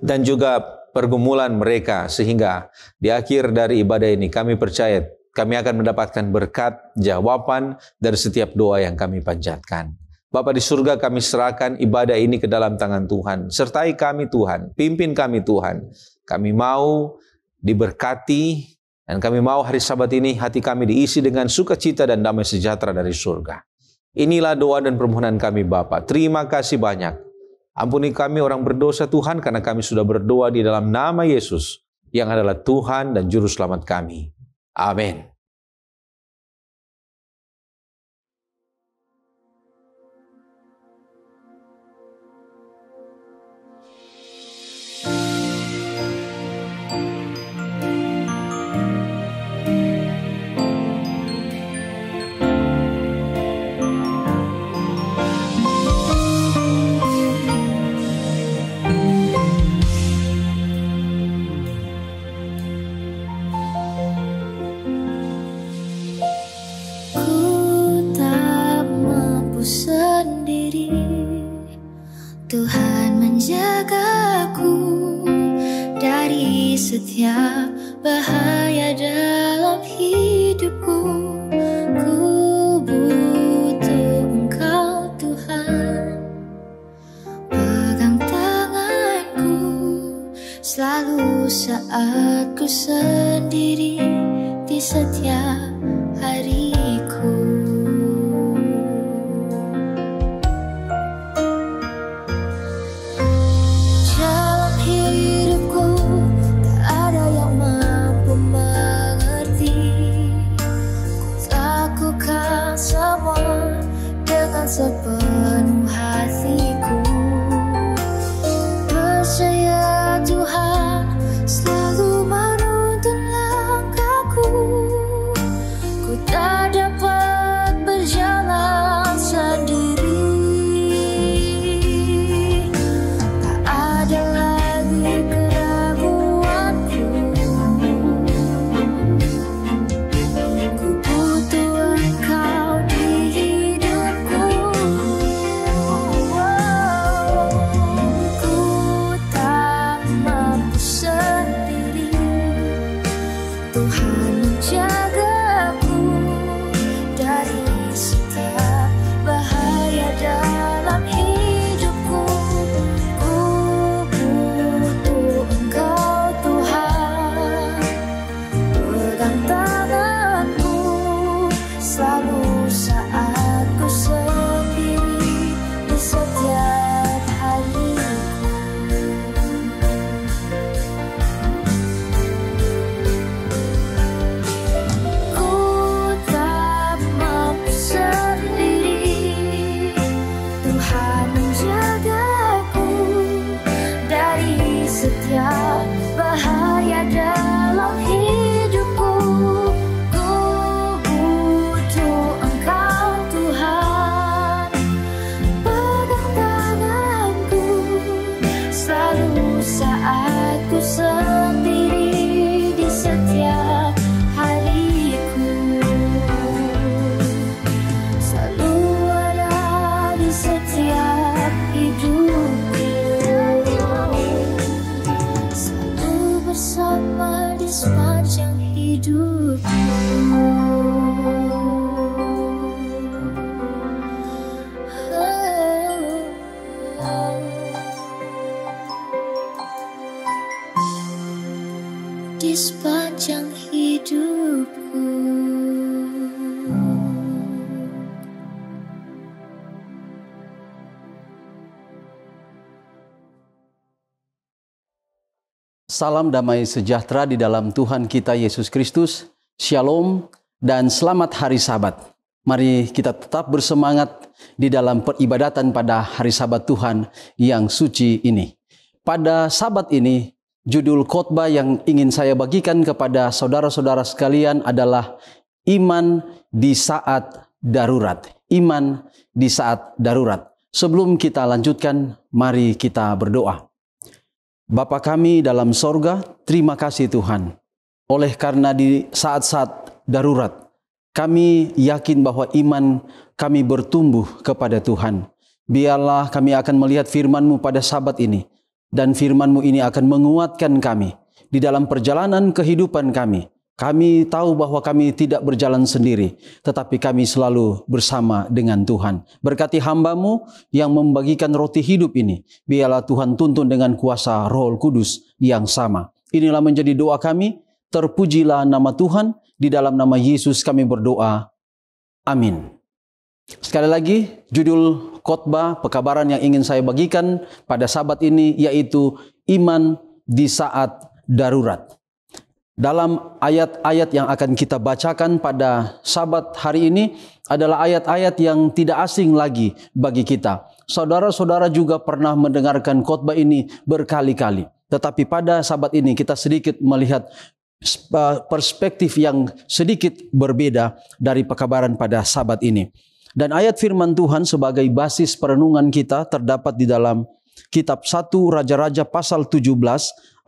dan juga pergumulan mereka, sehingga di akhir dari ibadah ini kami percaya kami akan mendapatkan berkat, jawaban dari setiap doa yang kami panjatkan. Bapa di surga, kami serahkan ibadah ini ke dalam tangan Tuhan. Sertai kami Tuhan, pimpin kami Tuhan. Kami mau diberkati, dan kami mau hari Sabat ini hati kami diisi dengan sukacita dan damai sejahtera dari surga. Inilah doa dan permohonan kami Bapa. Terima kasih banyak. Ampuni kami orang berdosa Tuhan, karena kami sudah berdoa di dalam nama Yesus, yang adalah Tuhan dan Juru Selamat kami. Amin. Tuhan menjagaku dari setiap bahaya dalam hidupku. Ku butuh Engkau Tuhan, pegang tanganku selalu saat ku sendiri di setiap hariku. Sepenuh hatiku percaya Tuhan selalu menuntun langkahku. Ku tak dapat berjalan sendiri, tak ada lagi keraguanku. Ku butuh Engkau di hidupku. Tuhan menjagaku dari setiap bahaya dalam hidupku. Ku butuh Engkau Tuhan, pegang tanganku selalu saat ku sendiri di setiap hariku. Setiap bahaya dalam hidupku, ku butuh Engkau Tuhan, pegang tanganku selalu saat ku sendiri di setiap hariku. Selalu ada di setiap hidupku, bersama di sepanjang hidupku. Di sepanjang hidupku. Salam damai sejahtera di dalam Tuhan kita Yesus Kristus. Shalom dan selamat hari Sabat. Mari kita tetap bersemangat di dalam peribadatan pada hari Sabat Tuhan yang suci ini. Pada Sabat ini, judul khotbah yang ingin saya bagikan kepada saudara-saudara sekalian adalah iman di saat darurat. Iman di saat darurat. Sebelum kita lanjutkan, mari kita berdoa. Bapa kami dalam sorga, terima kasih Tuhan. Oleh karena di saat-saat darurat, kami yakin bahwa iman kami bertumbuh kepada Tuhan. Biarlah kami akan melihat firman-Mu pada Sabat ini. Dan firman-Mu ini akan menguatkan kami di dalam perjalanan kehidupan kami. Kami tahu bahwa kami tidak berjalan sendiri, tetapi kami selalu bersama dengan Tuhan. Berkati hamba-Mu yang membagikan roti hidup ini. Biarlah Tuhan tuntun dengan kuasa Roh Kudus yang sama. Inilah menjadi doa kami. Terpujilah nama Tuhan. Di dalam nama Yesus kami berdoa. Amin. Sekali lagi, judul khotbah pekabaran yang ingin saya bagikan pada Sabat ini yaitu iman di saat darurat. Dalam ayat-ayat yang akan kita bacakan pada Sabat hari ini adalah ayat-ayat yang tidak asing lagi bagi kita. Saudara-saudara juga pernah mendengarkan khotbah ini berkali-kali. Tetapi pada Sabat ini kita sedikit melihat perspektif yang sedikit berbeda dari pekabaran pada Sabat ini. Dan ayat firman Tuhan sebagai basis perenungan kita terdapat di dalam kitab 1 Raja-Raja pasal 17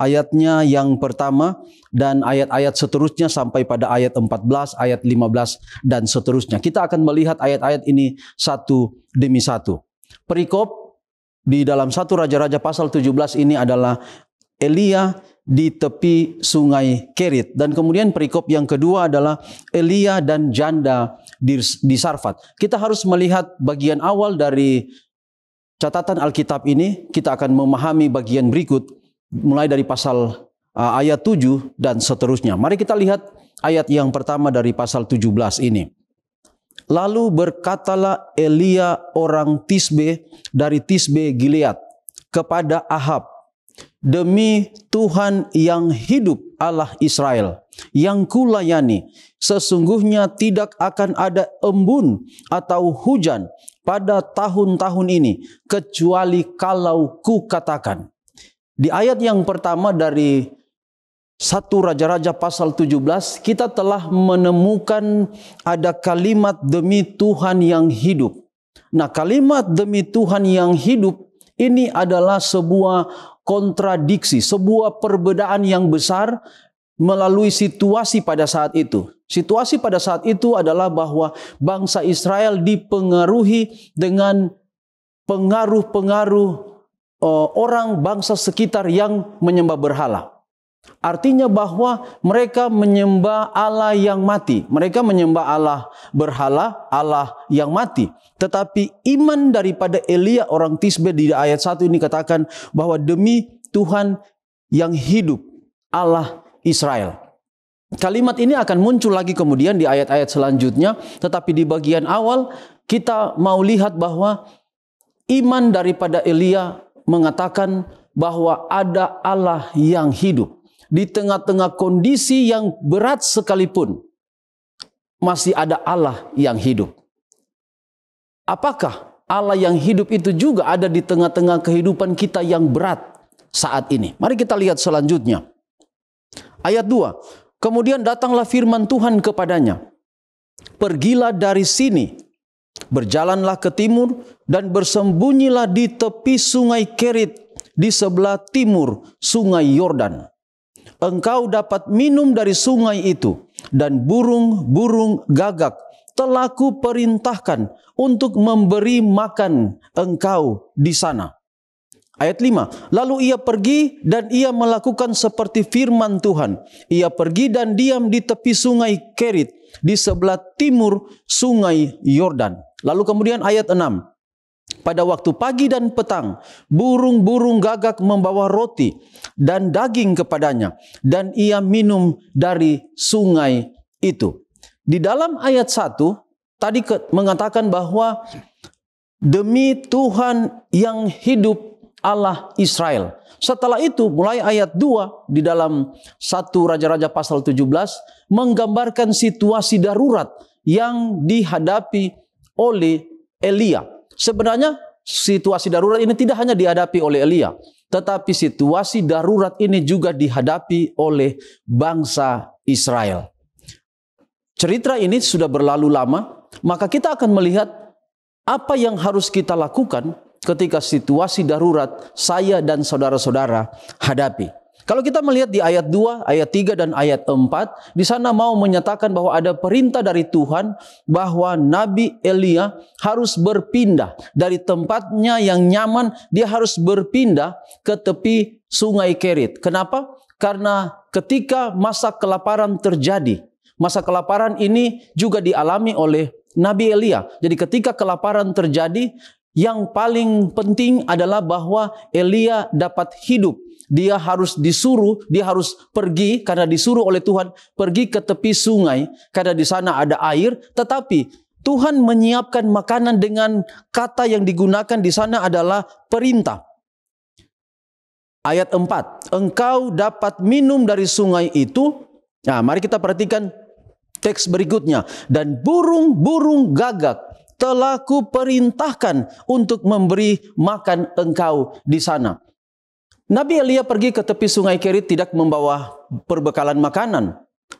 ayatnya yang pertama dan ayat-ayat seterusnya sampai pada ayat 14, ayat 15 dan seterusnya. Kita akan melihat ayat-ayat ini satu demi satu. Perikop di dalam 1 Raja-Raja pasal 17 ini adalah Elia di tepi sungai Kerit. Dan kemudian perikop yang kedua adalah Elia dan janda di Sarfat. Kita harus melihat bagian awal dari catatan Alkitab ini. Kita akan memahami bagian berikut mulai dari pasal ayat 7 dan seterusnya. Mari kita lihat ayat yang pertama dari pasal 17 ini. Lalu berkatalah Elia orang Tisbe dari Tisbe Gilead kepada Ahab, demi Tuhan yang hidup Allah Israel, yang kulayani, sesungguhnya tidak akan ada embun atau hujan pada tahun-tahun ini, kecuali kalau kukatakan. Di ayat yang pertama dari 1 Raja-Raja pasal 17, kita telah menemukan ada kalimat demi Tuhan yang hidup. Nah, kalimat demi Tuhan yang hidup ini adalah sebuah kontradiksi, sebuah perbedaan yang besar melalui situasi pada saat itu. Situasi pada saat itu adalah bahwa bangsa Israel dipengaruhi dengan pengaruh-pengaruh orang bangsa sekitar yang menyembah berhala. Artinya bahwa mereka menyembah Allah yang mati. Mereka menyembah Allah berhala, Allah yang mati. Tetapi iman daripada Elia orang Tisbe di ayat 1 ini katakan bahwa demi Tuhan yang hidup, Allah Israel. Kalimat ini akan muncul lagi kemudian di ayat-ayat selanjutnya. Tetapi di bagian awal kita mau lihat bahwa iman daripada Elia mengatakan bahwa ada Allah yang hidup. Di tengah-tengah kondisi yang berat sekalipun, masih ada Allah yang hidup. Apakah Allah yang hidup itu juga ada di tengah-tengah kehidupan kita yang berat saat ini? Mari kita lihat selanjutnya. Ayat 2. Kemudian datanglah firman Tuhan kepadanya. Pergilah dari sini, berjalanlah ke timur, dan bersembunyilah di tepi sungai Kerit, di sebelah timur sungai Yordan. Engkau dapat minum dari sungai itu, dan burung-burung gagak telah kuperintahkan untuk memberi makan engkau di sana. Ayat 5. Lalu ia pergi dan ia melakukan seperti firman Tuhan. Ia pergi dan diam di tepi sungai Kerit, di sebelah timur sungai Yordan. Lalu kemudian ayat 6. Pada waktu pagi dan petang, burung-burung gagak membawa roti dan daging kepadanya, dan ia minum dari sungai itu. Di dalam ayat 1, tadi mengatakan bahwa demi Tuhan yang hidup Allah Israel. Setelah itu, mulai ayat 2 di dalam 1 Raja-Raja pasal 17, menggambarkan situasi darurat yang dihadapi oleh Elia. Sebenarnya situasi darurat ini tidak hanya dihadapi oleh Elia, tetapi situasi darurat ini juga dihadapi oleh bangsa Israel. Cerita ini sudah berlalu lama, maka kita akan melihat apa yang harus kita lakukan ketika situasi darurat saya dan saudara-saudara hadapi. Kalau kita melihat di ayat 2, ayat 3, dan ayat 4, di sana mau menyatakan bahwa ada perintah dari Tuhan bahwa Nabi Elia harus berpindah dari tempatnya yang nyaman, dia harus berpindah ke tepi sungai Kerit. Kenapa? Karena ketika masa kelaparan terjadi, masa kelaparan ini juga dialami oleh Nabi Elia. Jadi ketika kelaparan terjadi, yang paling penting adalah bahwa Elia dapat hidup. Dia harus disuruh, dia harus pergi karena disuruh oleh Tuhan, pergi ke tepi sungai karena di sana ada air. Tetapi Tuhan menyiapkan makanan dengan kata yang digunakan di sana adalah perintah. Ayat 4, engkau dapat minum dari sungai itu. Nah, mari kita perhatikan teks berikutnya. Dan burung-burung gagak telah kuperintahkan untuk memberi makan engkau di sana. Nabi Elia pergi ke tepi sungai Kerit tidak membawa perbekalan makanan.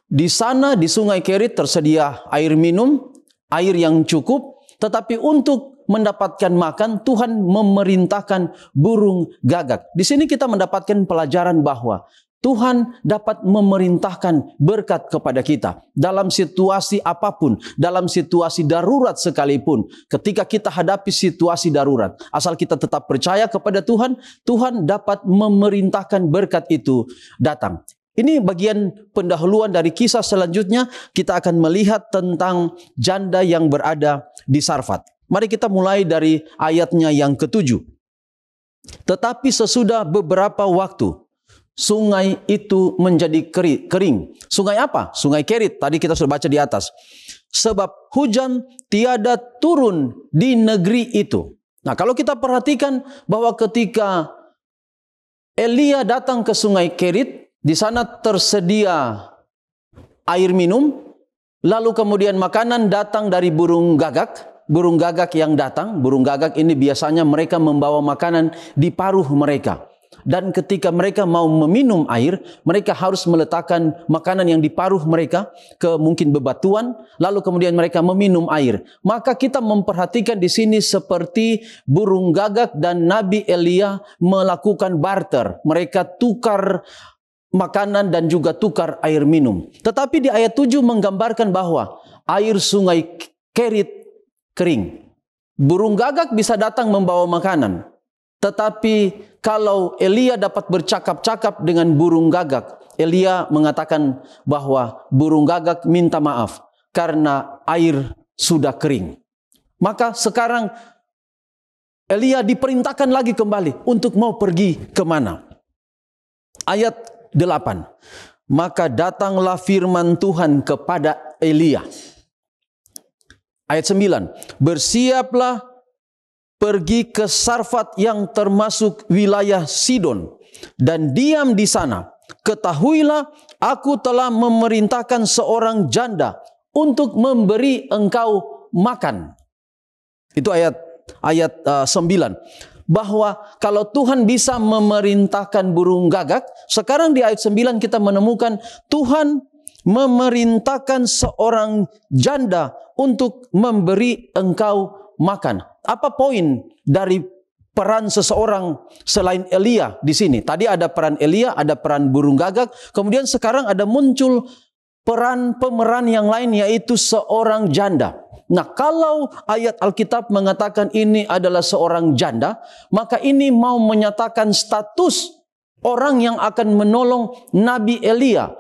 Di sana di sungai Kerit tersedia air minum, air yang cukup. Tetapi untuk mendapatkan makan, Tuhan memerintahkan burung gagak. Di sini kita mendapatkan pelajaran bahwa Tuhan dapat memerintahkan berkat kepada kita dalam situasi apapun, dalam situasi darurat sekalipun. Ketika kita hadapi situasi darurat, asal kita tetap percaya kepada Tuhan, Tuhan dapat memerintahkan berkat itu datang. Ini bagian pendahuluan dari kisah selanjutnya. Kita akan melihat tentang janda yang berada di Sarfat. Mari kita mulai dari ayatnya yang ke-7. Tetapi sesudah beberapa waktu, sungai itu menjadi kering. Sungai apa? Sungai Kerit. Tadi kita sudah baca di atas. Sebab hujan tiada turun di negeri itu. Nah, kalau kita perhatikan bahwa ketika Elia datang ke sungai Kerit, di sana tersedia air minum, lalu kemudian makanan datang dari burung gagak. Burung gagak yang datang, burung gagak ini biasanya mereka membawa makanan di paruh mereka. Dan ketika mereka mau meminum air, mereka harus meletakkan makanan yang di paruh mereka ke mungkin bebatuan, lalu kemudian mereka meminum air. Maka kita memperhatikan di sini seperti burung gagak dan Nabi Elia melakukan barter. Mereka tukar makanan dan juga tukar air minum. Tetapi di ayat 7 menggambarkan bahwa air sungai Kerit kering. Burung gagak bisa datang membawa makanan. Tetapi kalau Elia dapat bercakap-cakap dengan burung gagak, Elia mengatakan bahwa burung gagak minta maaf karena air sudah kering. Maka sekarang Elia diperintahkan lagi kembali untuk mau pergi kemana. Ayat 8. Maka datanglah firman Tuhan kepada Elia. Ayat 9. Bersiaplah pergi ke Sarfat yang termasuk wilayah Sidon dan diam di sana. Ketahuilah aku telah memerintahkan seorang janda untuk memberi engkau makan. Itu ayat 9. Bahwa kalau Tuhan bisa memerintahkan burung gagak, sekarang di ayat 9 kita menemukan Tuhan memerintahkan seorang janda untuk memberi engkau makan. Apa poin dari peran seseorang selain Elia di sini? Tadi ada peran Elia, ada peran burung gagak, kemudian sekarang ada muncul pemeran yang lain yaitu seorang janda. Nah, kalau ayat Alkitab mengatakan ini adalah seorang janda, maka ini mau menyatakan status orang yang akan menolong Nabi Elia.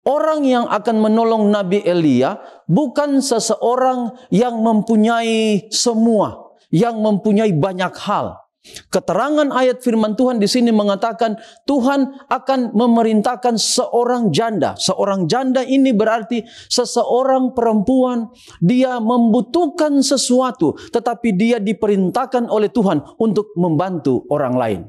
Orang yang akan menolong Nabi Elia bukan seseorang yang mempunyai semua, yang mempunyai banyak hal. Keterangan ayat firman Tuhan di sini mengatakan Tuhan akan memerintahkan seorang janda. Seorang janda ini berarti seseorang perempuan, dia membutuhkan sesuatu, tetapi dia diperintahkan oleh Tuhan untuk membantu orang lain.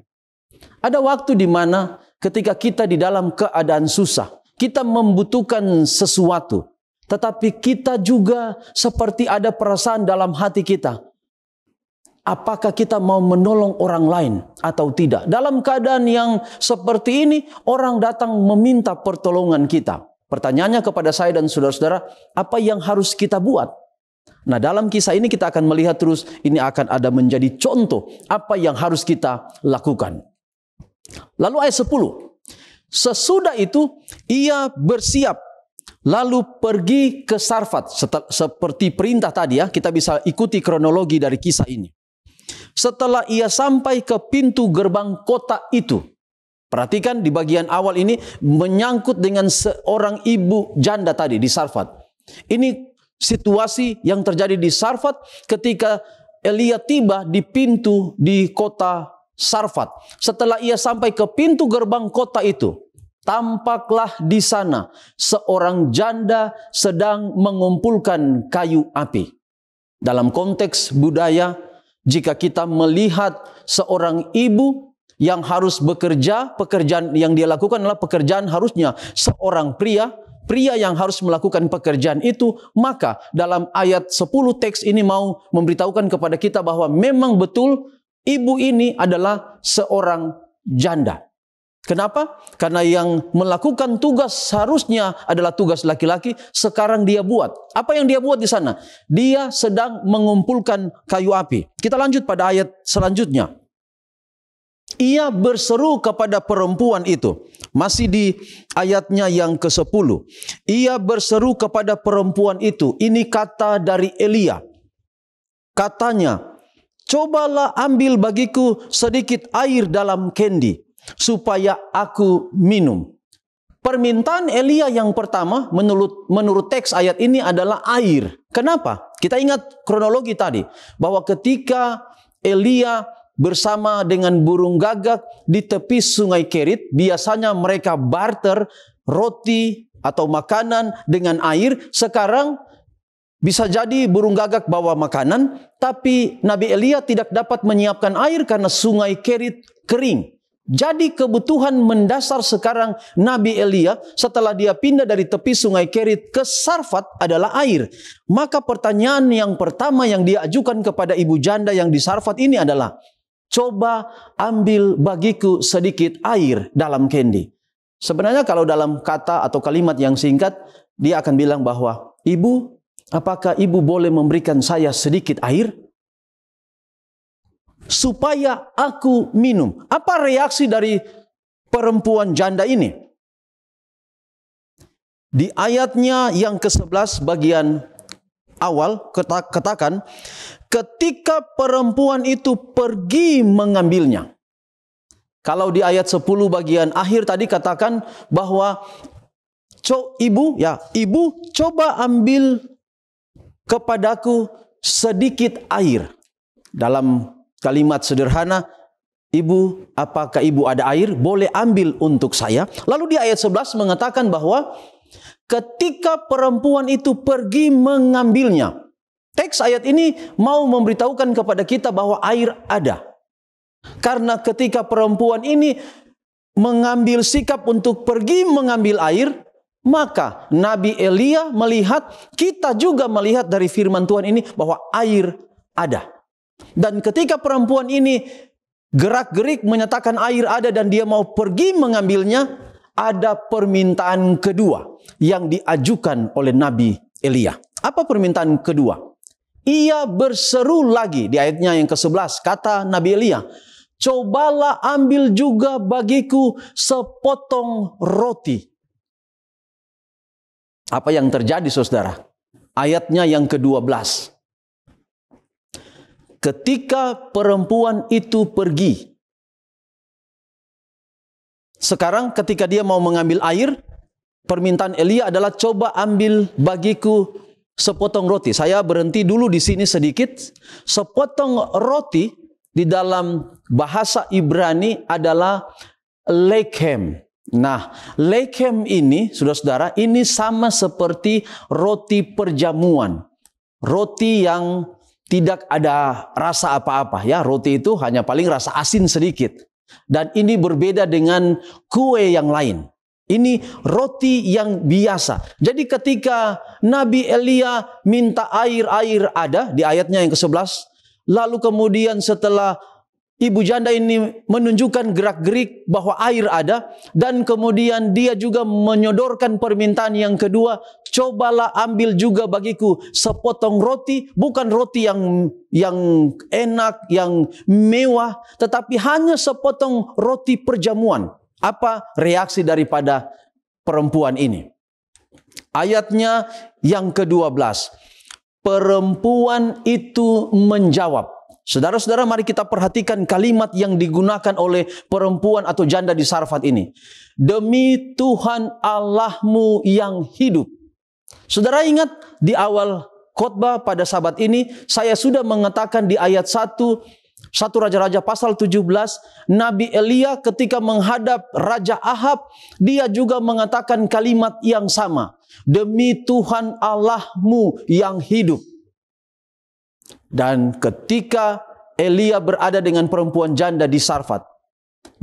Ada waktu di mana ketika kita di dalam keadaan susah, kita membutuhkan sesuatu, tetapi kita juga seperti ada perasaan dalam hati kita. Apakah kita mau menolong orang lain atau tidak? Dalam keadaan yang seperti ini, orang datang meminta pertolongan kita. Pertanyaannya kepada saya dan saudara-saudara, apa yang harus kita buat? Nah, dalam kisah ini kita akan melihat terus ini akan ada menjadi contoh apa yang harus kita lakukan. Lalu ayat 10. Sesudah itu ia bersiap lalu pergi ke Sarfat. Seperti perintah tadi ya, kita bisa ikuti kronologi dari kisah ini. Setelah ia sampai ke pintu gerbang kota itu. Perhatikan di bagian awal ini menyangkut dengan seorang ibu janda tadi di Sarfat. Ini situasi yang terjadi di Sarfat ketika Elia tiba di pintu di kota Sarfat. Setelah ia sampai ke pintu gerbang kota itu, tampaklah di sana seorang janda sedang mengumpulkan kayu api. Dalam konteks budaya, jika kita melihat seorang ibu yang harus bekerja, pekerjaan yang dia lakukan adalah pekerjaan harusnya seorang pria yang harus melakukan pekerjaan itu, maka dalam ayat 10 teks ini mau memberitahukan kepada kita bahwa memang betul ibu ini adalah seorang janda. Kenapa? Karena yang melakukan tugas seharusnya adalah tugas laki-laki, sekarang dia buat. Apa yang dia buat di sana? Dia sedang mengumpulkan kayu api. Kita lanjut pada ayat selanjutnya. Ia berseru kepada perempuan itu. Masih di ayatnya yang ke-10. Ia berseru kepada perempuan itu. Ini kata dari Elia. Katanya, cobalah ambil bagiku sedikit air dalam kendi, supaya aku minum. Permintaan Elia yang pertama menurut teks ayat ini adalah air. Kenapa? Kita ingat kronologi tadi. Bahwa ketika Elia bersama dengan burung gagak di tepi sungai Kerit, biasanya mereka barter roti atau makanan dengan air. Sekarang bisa jadi burung gagak bawa makanan, tapi Nabi Elia tidak dapat menyiapkan air karena sungai Kerit kering. Jadi kebutuhan mendasar sekarang Nabi Elia setelah dia pindah dari tepi sungai Kerit ke Sarfat adalah air. Maka pertanyaan yang pertama yang dia ajukan kepada ibu janda yang di Sarfat ini adalah, coba ambil bagiku sedikit air dalam kendi. Sebenarnya kalau dalam kata atau kalimat yang singkat, dia akan bilang bahwa, ibu, apakah ibu boleh memberikan saya sedikit air? Supaya aku minum. Apa reaksi dari perempuan janda ini? Di ayatnya yang ke-11 bagian awal katakan, ketika perempuan itu pergi mengambilnya. Kalau di ayat 10 bagian akhir tadi katakan bahwa ibu coba ambil kepadaku sedikit air. Dalam kalimat sederhana, ibu, apakah ibu ada air? Boleh ambil untuk saya. Lalu di ayat 11 mengatakan bahwa ketika perempuan itu pergi mengambilnya. Teks ayat ini mau memberitahukan kepada kita bahwa air ada. Karena ketika perempuan ini mengambil sikap untuk pergi mengambil air, maka Nabi Elia melihat, kita juga melihat dari firman Tuhan ini bahwa air ada. Dan ketika perempuan ini gerak-gerik menyatakan air ada dan dia mau pergi mengambilnya, ada permintaan kedua yang diajukan oleh Nabi Elia. Apa permintaan kedua? Ia berseru lagi di ayatnya yang ke-11, kata Nabi Elia, cobalah ambil juga bagiku sepotong roti. Apa yang terjadi saudara? Ayatnya yang ke-12. Ketika perempuan itu pergi, sekarang ketika dia mau mengambil air, permintaan Elia adalah coba ambil bagiku sepotong roti. Saya berhenti dulu di sini sedikit. Sepotong roti di dalam bahasa Ibrani adalah lechem. Nah, lechem ini, saudara-saudara, ini sama seperti roti perjamuan. Roti yang tidak ada rasa apa-apa, ya. Roti itu hanya paling rasa asin sedikit. Dan ini berbeda dengan kue yang lain. Ini roti yang biasa. Jadi ketika Nabi Elia minta air ada di ayatnya yang ke-11. Lalu kemudian setelah ibu janda ini menunjukkan gerak-gerik bahwa air ada, dan kemudian dia juga menyodorkan permintaan yang kedua, cobalah ambil juga bagiku sepotong roti, bukan roti yang enak, yang mewah, tetapi hanya sepotong roti perjamuan. Apa reaksi daripada perempuan ini? Ayatnya yang ke-12. Perempuan itu menjawab. Saudara-saudara, mari kita perhatikan kalimat yang digunakan oleh perempuan atau janda di Sarfat ini. Demi Tuhan Allahmu yang hidup. Saudara ingat di awal khotbah pada sabat ini, saya sudah mengatakan di ayat 1 Raja-Raja pasal 17, Nabi Elia ketika menghadap Raja Ahab, dia juga mengatakan kalimat yang sama. Demi Tuhan Allahmu yang hidup. Dan ketika Elia berada dengan perempuan janda di Sarfat,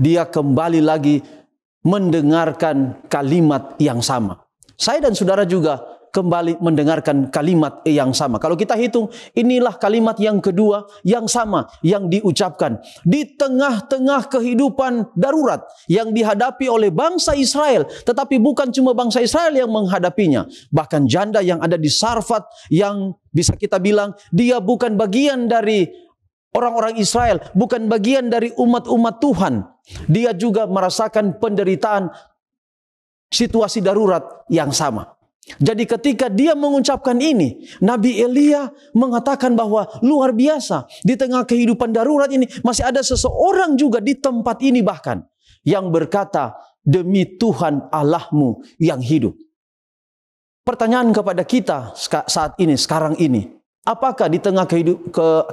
dia kembali lagi mendengarkan kalimat yang sama. Saya dan saudara juga kembali mendengarkan kalimat yang sama. Kalau kita hitung, inilah kalimat yang kedua yang sama yang diucapkan di tengah-tengah kehidupan darurat yang dihadapi oleh bangsa Israel. Tetapi bukan cuma bangsa Israel yang menghadapinya. Bahkan janda yang ada di Sarfat yang bisa kita bilang dia bukan bagian dari orang-orang Israel, bukan bagian dari umat-umat Tuhan. Dia juga merasakan penderitaan situasi darurat yang sama. Jadi ketika dia mengucapkan ini, Nabi Elia mengatakan bahwa luar biasa, di tengah kehidupan darurat ini masih ada seseorang juga di tempat ini bahkan yang berkata, demi Tuhan Allahmu yang hidup. Pertanyaan kepada kita saat ini, sekarang ini, apakah di tengah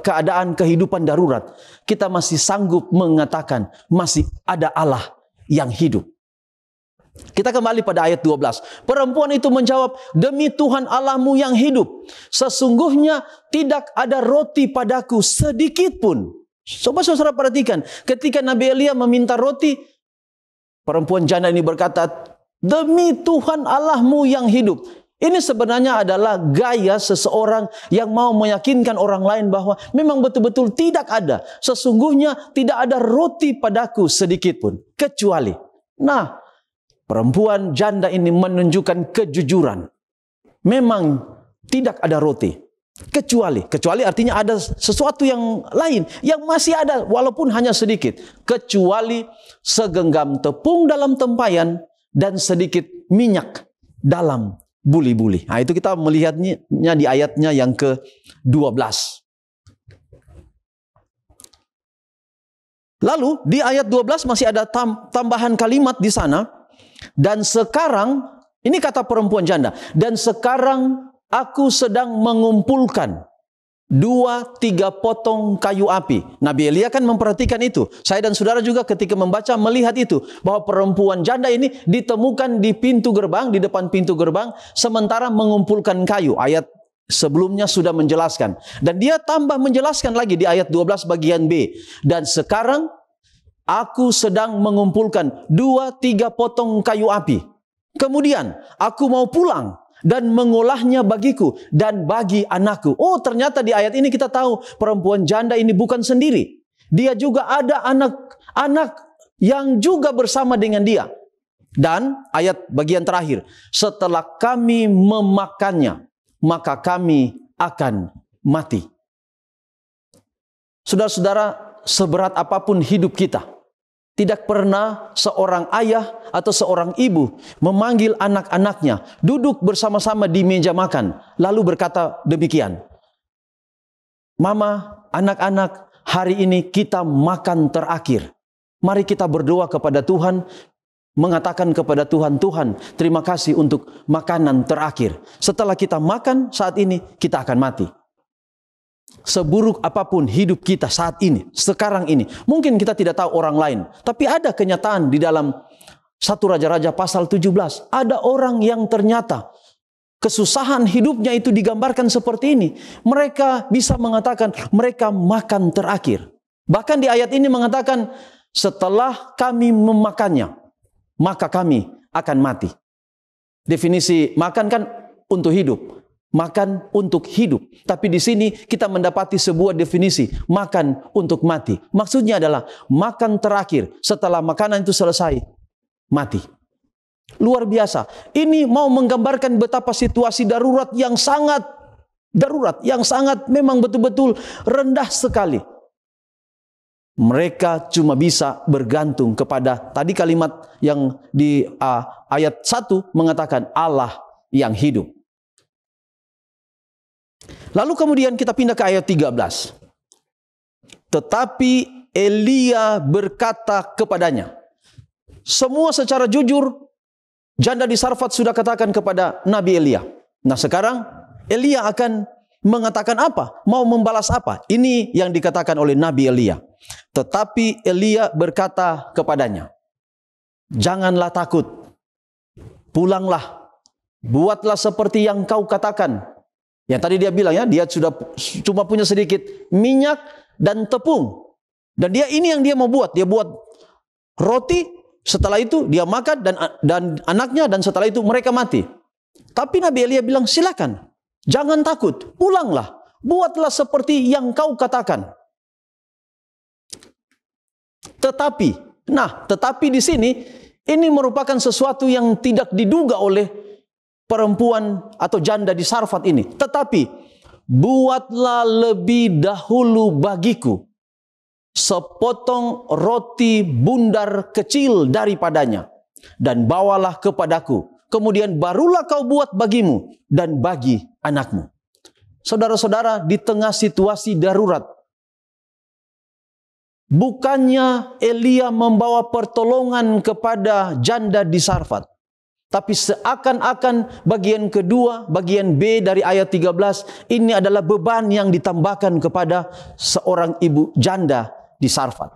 keadaan kehidupan darurat kita masih sanggup mengatakan masih ada Allah yang hidup? Kita kembali pada ayat 12. Perempuan itu menjawab, demi Tuhan Allahmu yang hidup, sesungguhnya tidak ada roti padaku sedikit pun. Coba saudara perhatikan, ketika Nabi Elia meminta roti, perempuan janda ini berkata, demi Tuhan Allahmu yang hidup. Ini sebenarnya adalah gaya seseorang yang mau meyakinkan orang lain bahwa memang betul-betul tidak ada. Sesungguhnya tidak ada roti padaku sedikit pun. Kecuali. Nah, perempuan janda ini menunjukkan kejujuran. Memang tidak ada roti. Kecuali artinya ada sesuatu yang lain yang masih ada walaupun hanya sedikit. Kecuali segenggam tepung dalam tempayan dan sedikit minyak dalam buli-buli. Nah, itu kita melihatnya di ayatnya yang ke-12. Lalu di ayat 12 masih ada tambahan kalimat di sana. Dan sekarang, ini kata perempuan janda, dan sekarang aku sedang mengumpulkan 2-3 potong kayu api. Nabi Elia kan memperhatikan itu. Saya dan saudara juga ketika membaca melihat itu. Bahwa perempuan janda ini ditemukan di pintu gerbang, di depan pintu gerbang, sementara mengumpulkan kayu. Ayat sebelumnya sudah menjelaskan. Dan dia tambah menjelaskan lagi di ayat 12 bagian B. Dan sekarang aku sedang mengumpulkan 2-3 potong kayu api. Kemudian aku mau pulang dan mengolahnya bagiku dan bagi anakku. Oh, ternyata di ayat ini kita tahu perempuan janda ini bukan sendiri. Dia juga ada anak-anak yang juga bersama dengan dia. Dan ayat bagian terakhir, setelah kami memakannya, maka kami akan mati. Saudara-saudara, seberat apapun hidup kita, tidak pernah seorang ayah atau seorang ibu memanggil anak-anaknya duduk bersama-sama di meja makan lalu berkata demikian, Mama, anak-anak, hari ini kita makan terakhir. Mari kita berdoa kepada Tuhan, mengatakan kepada Tuhan, Tuhan, terima kasih untuk makanan terakhir. Setelah kita makan saat ini, kita akan mati. Seburuk apapun hidup kita saat ini, sekarang ini, mungkin kita tidak tahu orang lain, tapi ada kenyataan di dalam 1 Raja-Raja pasal 17. Ada orang yang ternyata kesusahan hidupnya itu digambarkan seperti ini. Mereka bisa mengatakan mereka makan terakhir. Bahkan di ayat ini mengatakan, setelah kami memakannya, maka kami akan mati. Definisi makan kan untuk hidup. makan untuk hidup. Tapi di sini kita mendapati sebuah definisi, makan untuk mati. Maksudnya adalah makan terakhir, setelah makanan itu selesai, mati. Luar biasa. Ini mau menggambarkan betapa situasi darurat yang sangat memang betul-betul rendah sekali. Mereka cuma bisa bergantung kepada, tadi kalimat yang di ayat 1 mengatakan Allah yang hidup. Lalu kemudian kita pindah ke ayat 13. Tetapi Elia berkata kepadanya. Semua secara jujur janda di Sarfat sudah katakan kepada Nabi Elia. Nah sekarang Elia akan mengatakan apa? Mau membalas apa? Ini yang dikatakan oleh Nabi Elia. Tetapi Elia berkata kepadanya, janganlah takut, pulanglah, buatlah seperti yang kau katakan. Yang tadi dia bilang ya, dia sudah cuma punya sedikit minyak dan tepung. Dan dia ini yang dia mau buat. Dia buat roti, setelah itu dia makan dan anaknya, dan setelah itu mereka mati. Tapi Nabi Elia bilang, silakan, jangan takut, pulanglah, buatlah seperti yang kau katakan. Tetapi di sini ini merupakan sesuatu yang tidak diduga oleh perempuan atau janda di Sarfat ini. Tetapi buatlah lebih dahulu bagiku sepotong roti bundar kecil daripadanya dan bawalah kepadaku. Kemudian barulah kau buat bagimu dan bagi anakmu. Saudara-saudara, di tengah situasi darurat, bukannya Elia membawa pertolongan kepada janda di Sarfat, tapi seakan-akan bagian kedua, bagian B dari ayat 13, ini adalah beban yang ditambahkan kepada seorang ibu janda di Sarfat.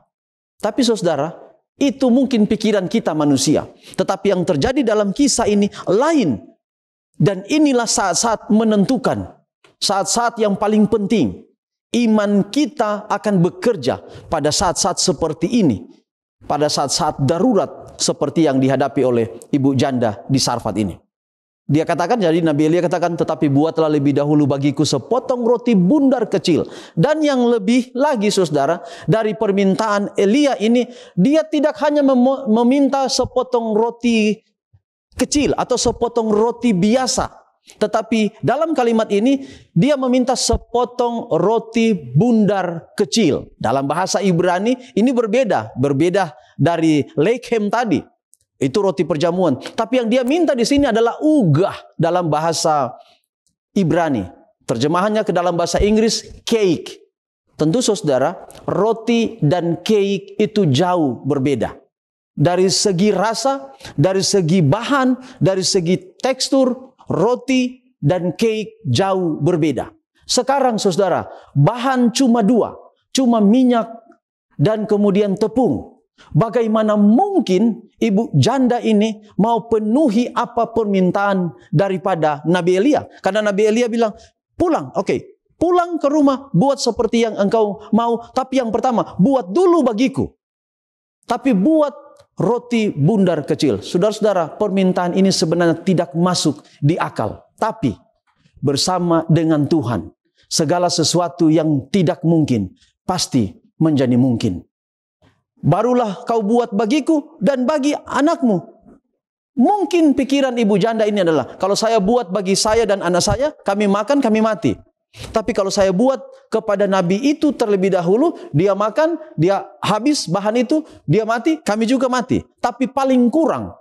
Tapi saudara, itu mungkin pikiran kita manusia. Tetapi yang terjadi dalam kisah ini lain. Dan inilah saat-saat menentukan, saat-saat yang paling penting. Iman kita akan bekerja pada saat-saat seperti ini. Pada saat-saat darurat seperti yang dihadapi oleh ibu janda di Sarfat ini. Dia katakan, jadi Nabi Elia katakan, tetapi buatlah lebih dahulu bagiku sepotong roti bundar kecil. Dan yang lebih lagi saudara, dari permintaan Elia ini, dia tidak hanya meminta sepotong roti kecil atau sepotong roti biasa. Tetapi dalam kalimat ini, dia meminta sepotong roti bundar kecil. Dalam bahasa Ibrani, ini berbeda dari lechem tadi. Itu roti perjamuan. Tapi yang dia minta di sini adalah ugah dalam bahasa Ibrani. Terjemahannya ke dalam bahasa Inggris, cake. Tentu saudara, roti dan cake itu jauh berbeda. Dari segi rasa, dari segi bahan, dari segi tekstur, roti dan cake jauh berbeda. Sekarang saudara, bahan cuma dua. Cuma minyak dan kemudian tepung. Bagaimana mungkin ibu janda ini mau penuhi apa permintaan daripada Nabi Elia? Karena Nabi Elia bilang, pulang, oke, pulang ke rumah, buat seperti yang engkau mau. Tapi yang pertama, buat dulu bagiku. Tapi buat roti bundar kecil. Saudara-saudara, permintaan ini sebenarnya tidak masuk di akal. Tapi bersama dengan Tuhan, segala sesuatu yang tidak mungkin pasti menjadi mungkin. Barulah kau buat bagiku dan bagi anakmu. Mungkin pikiran ibu janda ini adalah, kalau saya buat bagi saya dan anak saya, kami makan, kami mati. Tapi kalau saya buat kepada Nabi itu terlebih dahulu, dia makan, dia habis bahan itu, dia mati, kami juga mati. Tapi paling kurang,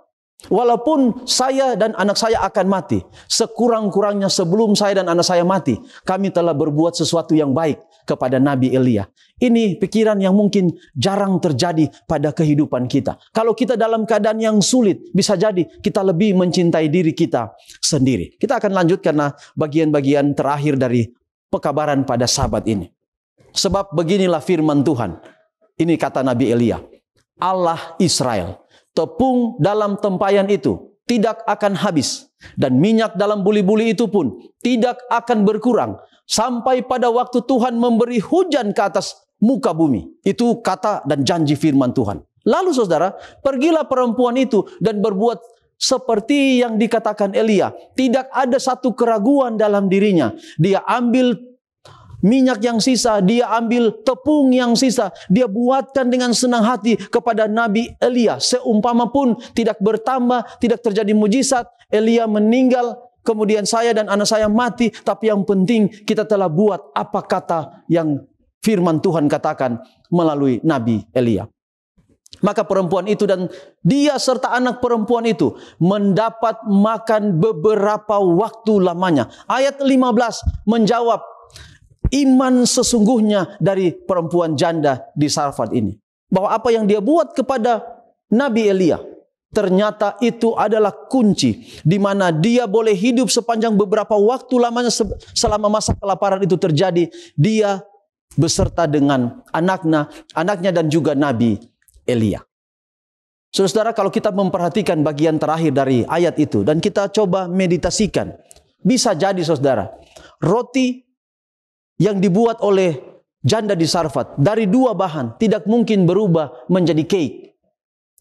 walaupun saya dan anak saya akan mati, sekurang-kurangnya sebelum saya dan anak saya mati, kami telah berbuat sesuatu yang baik kepada Nabi Elia. Ini pikiran yang mungkin jarang terjadi pada kehidupan kita. Kalau kita dalam keadaan yang sulit, bisa jadi kita lebih mencintai diri kita sendiri. Kita akan lanjut karena bagian-bagian terakhir dari pekabaran pada sahabat ini. Sebab beginilah firman Tuhan. Ini kata Nabi Elia. Allah Israel, tepung dalam tempayan itu tidak akan habis. Dan minyak dalam buli-buli itu pun tidak akan berkurang. Sampai pada waktu Tuhan memberi hujan ke atas muka bumi. Itu kata dan janji firman Tuhan. Lalu saudara, pergilah perempuan itu dan berbuat seperti yang dikatakan Elia. Tidak ada satu keraguan dalam dirinya. Dia ambil minyak yang sisa, dia ambil tepung yang sisa, dia buatkan dengan senang hati kepada Nabi Elia. Seumpama pun tidak bertambah, tidak terjadi mujizat, Elia meninggal, kemudian saya dan anak saya mati, tapi yang penting kita telah buat apa kata yang firman Tuhan katakan melalui Nabi Elia. Maka perempuan itu dan dia serta anak perempuan itu mendapat makan beberapa waktu lamanya. Ayat 15 menjawab iman sesungguhnya dari perempuan janda di Sarfat ini. Bahwa apa yang dia buat kepada Nabi Elia, ternyata itu adalah kunci di mana dia boleh hidup sepanjang beberapa waktu lamanya selama masa kelaparan itu terjadi. Dia beserta dengan anaknya dan juga Nabi Elia. Saudara, kalau kita memperhatikan bagian terakhir dari ayat itu dan kita coba meditasikan, bisa jadi saudara, roti yang dibuat oleh janda di Sarfat dari dua bahan tidak mungkin berubah menjadi cake.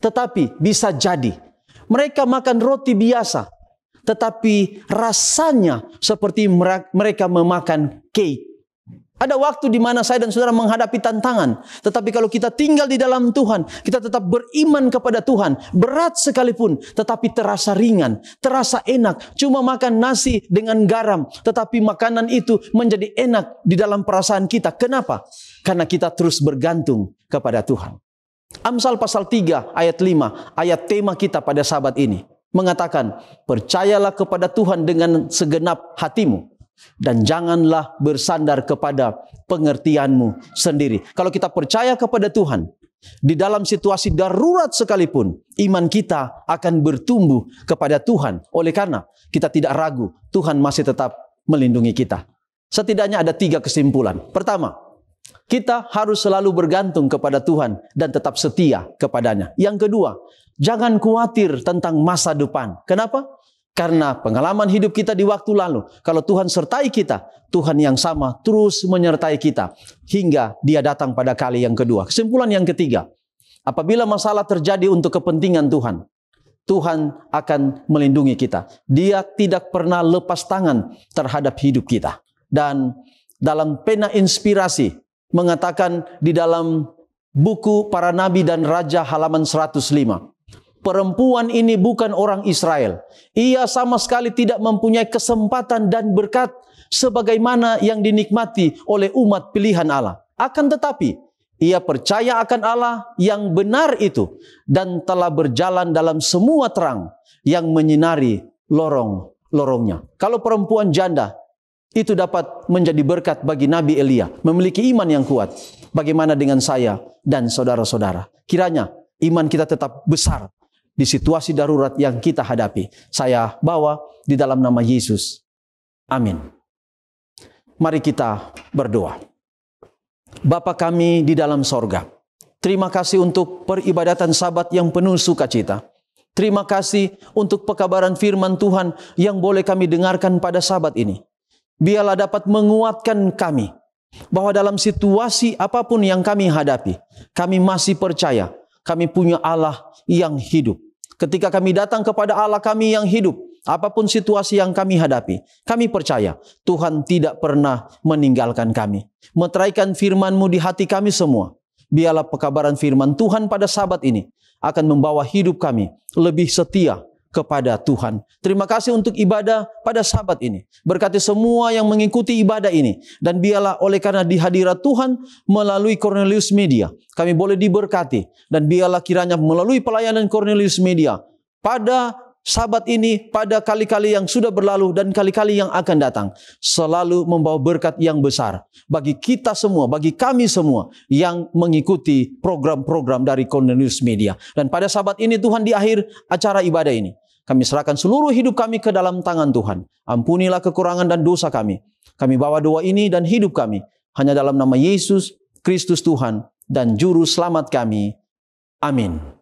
Tetapi bisa jadi mereka makan roti biasa, tetapi rasanya seperti mereka memakan cake. Ada waktu di mana saya dan saudara menghadapi tantangan. Tetapi kalau kita tinggal di dalam Tuhan, kita tetap beriman kepada Tuhan. Berat sekalipun, tetapi terasa ringan, terasa enak. Cuma makan nasi dengan garam, tetapi makanan itu menjadi enak di dalam perasaan kita. Kenapa? Karena kita terus bergantung kepada Tuhan. Amsal pasal 3 ayat 5, ayat tema kita pada sabat ini, mengatakan, percayalah kepada Tuhan dengan segenap hatimu. Dan janganlah bersandar kepada pengertianmu sendiri. Kalau kita percaya kepada Tuhan, di dalam situasi darurat sekalipun, iman kita akan bertumbuh kepada Tuhan. Oleh karena kita tidak ragu, Tuhan masih tetap melindungi kita. Setidaknya ada 3 kesimpulan. Pertama, kita harus selalu bergantung kepada Tuhan dan tetap setia kepadanya. Yang kedua, jangan khawatir tentang masa depan. Kenapa? Karena pengalaman hidup kita di waktu lalu, kalau Tuhan sertai kita, Tuhan yang sama terus menyertai kita hingga Dia datang pada kali yang kedua. Kesimpulan yang ketiga, apabila masalah terjadi untuk kepentingan Tuhan, Tuhan akan melindungi kita. Dia tidak pernah lepas tangan terhadap hidup kita. Dan dalam pena inspirasi mengatakan di dalam buku Para Nabi dan Raja halaman 105. Perempuan ini bukan orang Israel. Ia sama sekali tidak mempunyai kesempatan dan berkat sebagaimana yang dinikmati oleh umat pilihan Allah. Akan tetapi, ia percaya akan Allah yang benar itu dan telah berjalan dalam semua terang yang menyinari lorong-lorongnya. Kalau perempuan janda itu dapat menjadi berkat bagi Nabi Elia, memiliki iman yang kuat, bagaimana dengan saya dan saudara-saudara? Kiranya iman kita tetap besar di situasi darurat yang kita hadapi. Saya bawa di dalam nama Yesus. Amin. Mari kita berdoa. Bapa kami di dalam sorga, terima kasih untuk peribadatan Sabat yang penuh sukacita. Terima kasih untuk pekabaran firman Tuhan yang boleh kami dengarkan pada Sabat ini. Biarlah dapat menguatkan kami bahwa dalam situasi apapun yang kami hadapi, kami masih percaya kami punya Allah yang hidup. Ketika kami datang kepada Allah kami yang hidup, apapun situasi yang kami hadapi, kami percaya Tuhan tidak pernah meninggalkan kami. Meteraikan firman-Mu di hati kami semua. Biarlah pekabaran firman Tuhan pada Sabat ini akan membawa hidup kami lebih setia kepada Tuhan. Terima kasih untuk ibadah pada Sabat ini. Berkati semua yang mengikuti ibadah ini. Dan biarlah oleh karena di hadirat Tuhan melalui Cornelius Media, kami boleh diberkati. Dan biarlah kiranya melalui pelayanan Cornelius Media pada Sabat ini, pada kali-kali yang sudah berlalu dan kali-kali yang akan datang, selalu membawa berkat yang besar bagi kita semua, bagi kami semua yang mengikuti program-program dari Cornelius Media. Dan pada Sabat ini Tuhan, di akhir acara ibadah ini, kami serahkan seluruh hidup kami ke dalam tangan Tuhan. Ampunilah kekurangan dan dosa kami. Kami bawa doa ini dan hidup kami hanya dalam nama Yesus Kristus Tuhan dan Juru Selamat kami. Amin.